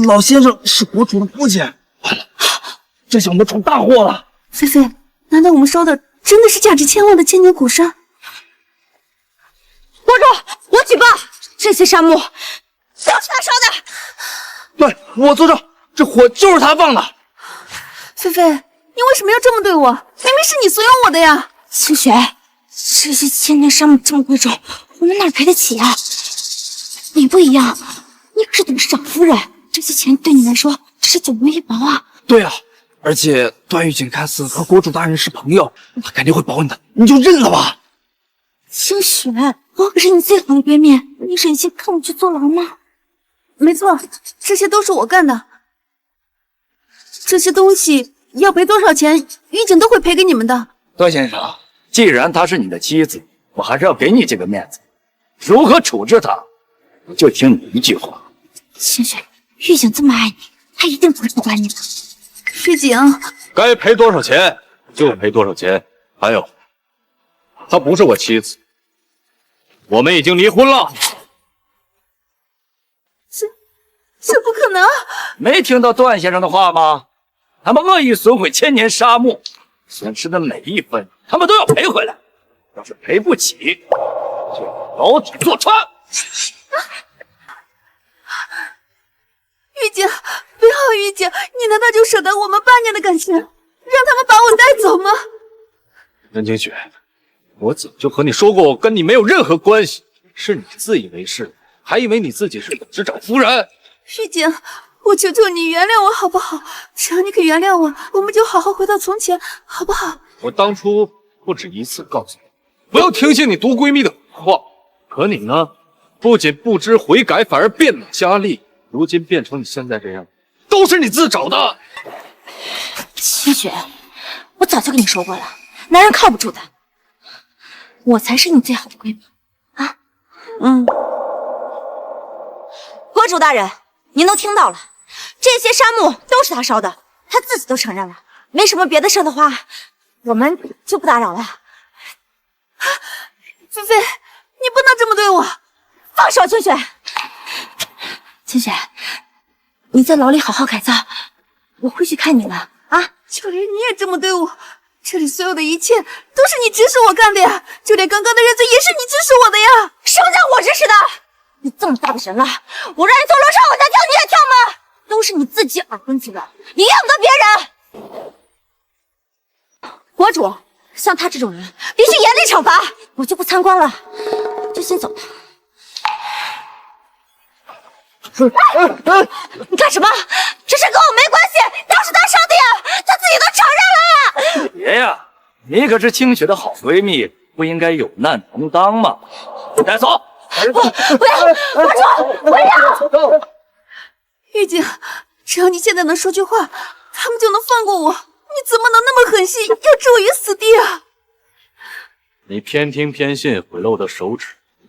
老先生是国主的父亲。完了，这下我们闯大祸了。菲菲，难道我们烧的真的是价值千万的千年古山？国主，我举报这些杉木都是他烧的。对，我作证，这火就是他放的。菲菲，你为什么要这么对我？明明是你怂恿我的呀！清雪，这些千年杉木这么贵重，我们哪赔得起啊？你不一样，你可是董事长夫人，这些钱对你来说只是九牛一毛啊。对啊，而且段玉锦看似和国主大人是朋友，他肯定会保你的，你就认了吧。清雪，我可是你最好的闺蜜，你忍心看我去坐牢吗？没错，这些都是我干的。这些东西要赔多少钱，狱警都会赔给你们的。段先生，既然她是你的妻子，我还是要给你这个面子。如何处置她，我就听你一句话。清雪，狱警这么爱你，他一定不会不管你的。狱警，该赔多少钱就赔多少钱。还有，她不是我妻子，我们已经离婚了。这不可能！没听到段先生的话吗？他们恶意损毁千年沙木，损失的每一分，他们都要赔回来。要是赔不起，就牢底坐穿。狱警，不要！狱警，你难道就舍得我们8年的感情，让他们把我带走吗？任清雪，我早就和你说过，我跟你没有任何关系，是你自以为是，还以为你自己是董事长夫人。狱警，我求求你原谅我好不好？只要你肯原谅我，我们就好好回到从前，好不好？我当初不止一次告诉你，不要听信你毒闺蜜的话，可你呢，不仅不知悔改，反而变本加厉，如今变成你现在这样，都是你自找的。清雪，我早就跟你说过了，男人靠不住的，我才是你最好的闺蜜啊。国主大人，您都听到了，这些杉木都是他烧的，他自己都承认了。没什么别的事的话，我们就不打扰了。菲菲，你不能这么对我！放手，清雪！清雪，你在牢里好好改造，我会去看你的啊！就连你也这么对我，这里所有的一切都是你指使我干的呀！就连刚刚的认罪也是你指使我的呀！什么叫我指使的？你这么大的人了，我让你走楼上往下跳，你也跳吗？都是你自己耳根子软，你怨不得别人。国主，像他这种人必须严厉惩罚，我就不参观了，就先走了。你干什么？这事跟我没关系，当是他伤的呀，他自己都承认了呀！别呀，你可是清雪的好闺蜜，不应该有难同当吗？带走！不要，国主，不要！玉姐，只要你现在能说句话，他们就能放过我。你怎么能那么狠心，要置我于死地啊？你偏听偏信，毁了我的手指，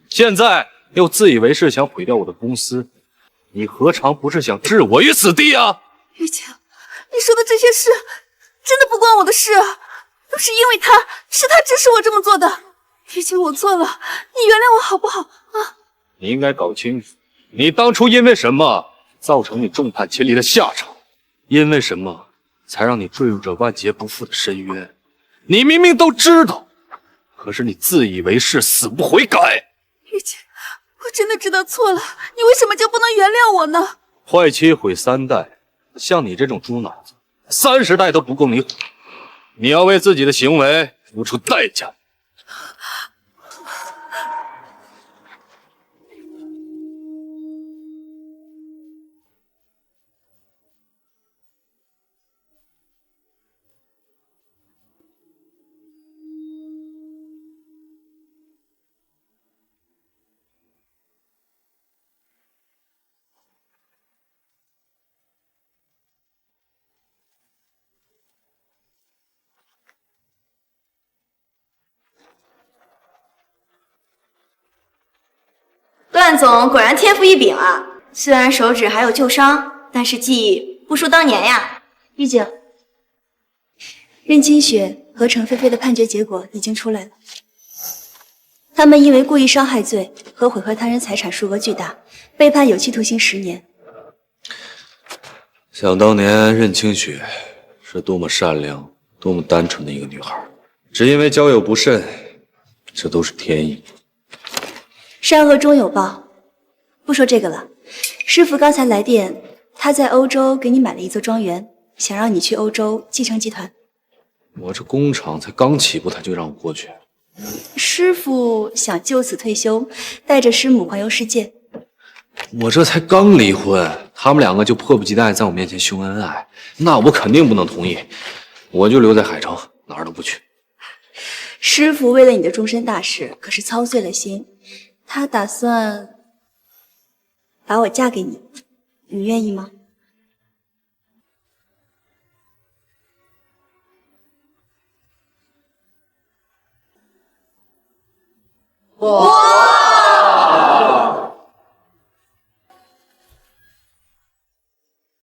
现在又自以为是想毁掉我的公司，你何尝不是想置我于死地啊？玉姐，你说的这些事真的不关我的事啊，都是因为是他指使我这么做的。玉姐，我错了，你原谅我好不好啊？你应该搞清楚，你当初因为什么造成你众叛亲离的下场？因为什么才让你坠入这万劫不复的深渊？你明明都知道，可是你自以为是，死不悔改。玉姐，我真的知道错了，你为什么就不能原谅我呢？坏妻毁三代，像你这种猪脑子，30代都不够你毁。你要为自己的行为付出代价。段总果然天赋异禀啊！虽然手指还有旧伤，但是技艺不输当年呀。玉姐，任清雪和程菲菲的判决结果已经出来了，他们因为故意伤害罪和毁坏他人财产数额巨大，被判有期徒刑10年。想当年，任清雪是多么善良、多么单纯的一个女孩，只因为交友不慎，这都是天意。善恶终有报。不说这个了，师傅刚才来电，他在欧洲给你买了一座庄园，想让你去欧洲继承集团。我这工厂才刚起步，他就让我过去。师傅想就此退休，带着师母环游世界。我这才刚离婚，他们两个就迫不及待在我面前秀恩爱，那我肯定不能同意，我就留在海城，哪儿都不去。师傅为了你的终身大事，可是操碎了心，他打算把我嫁给你，你愿意吗？哇！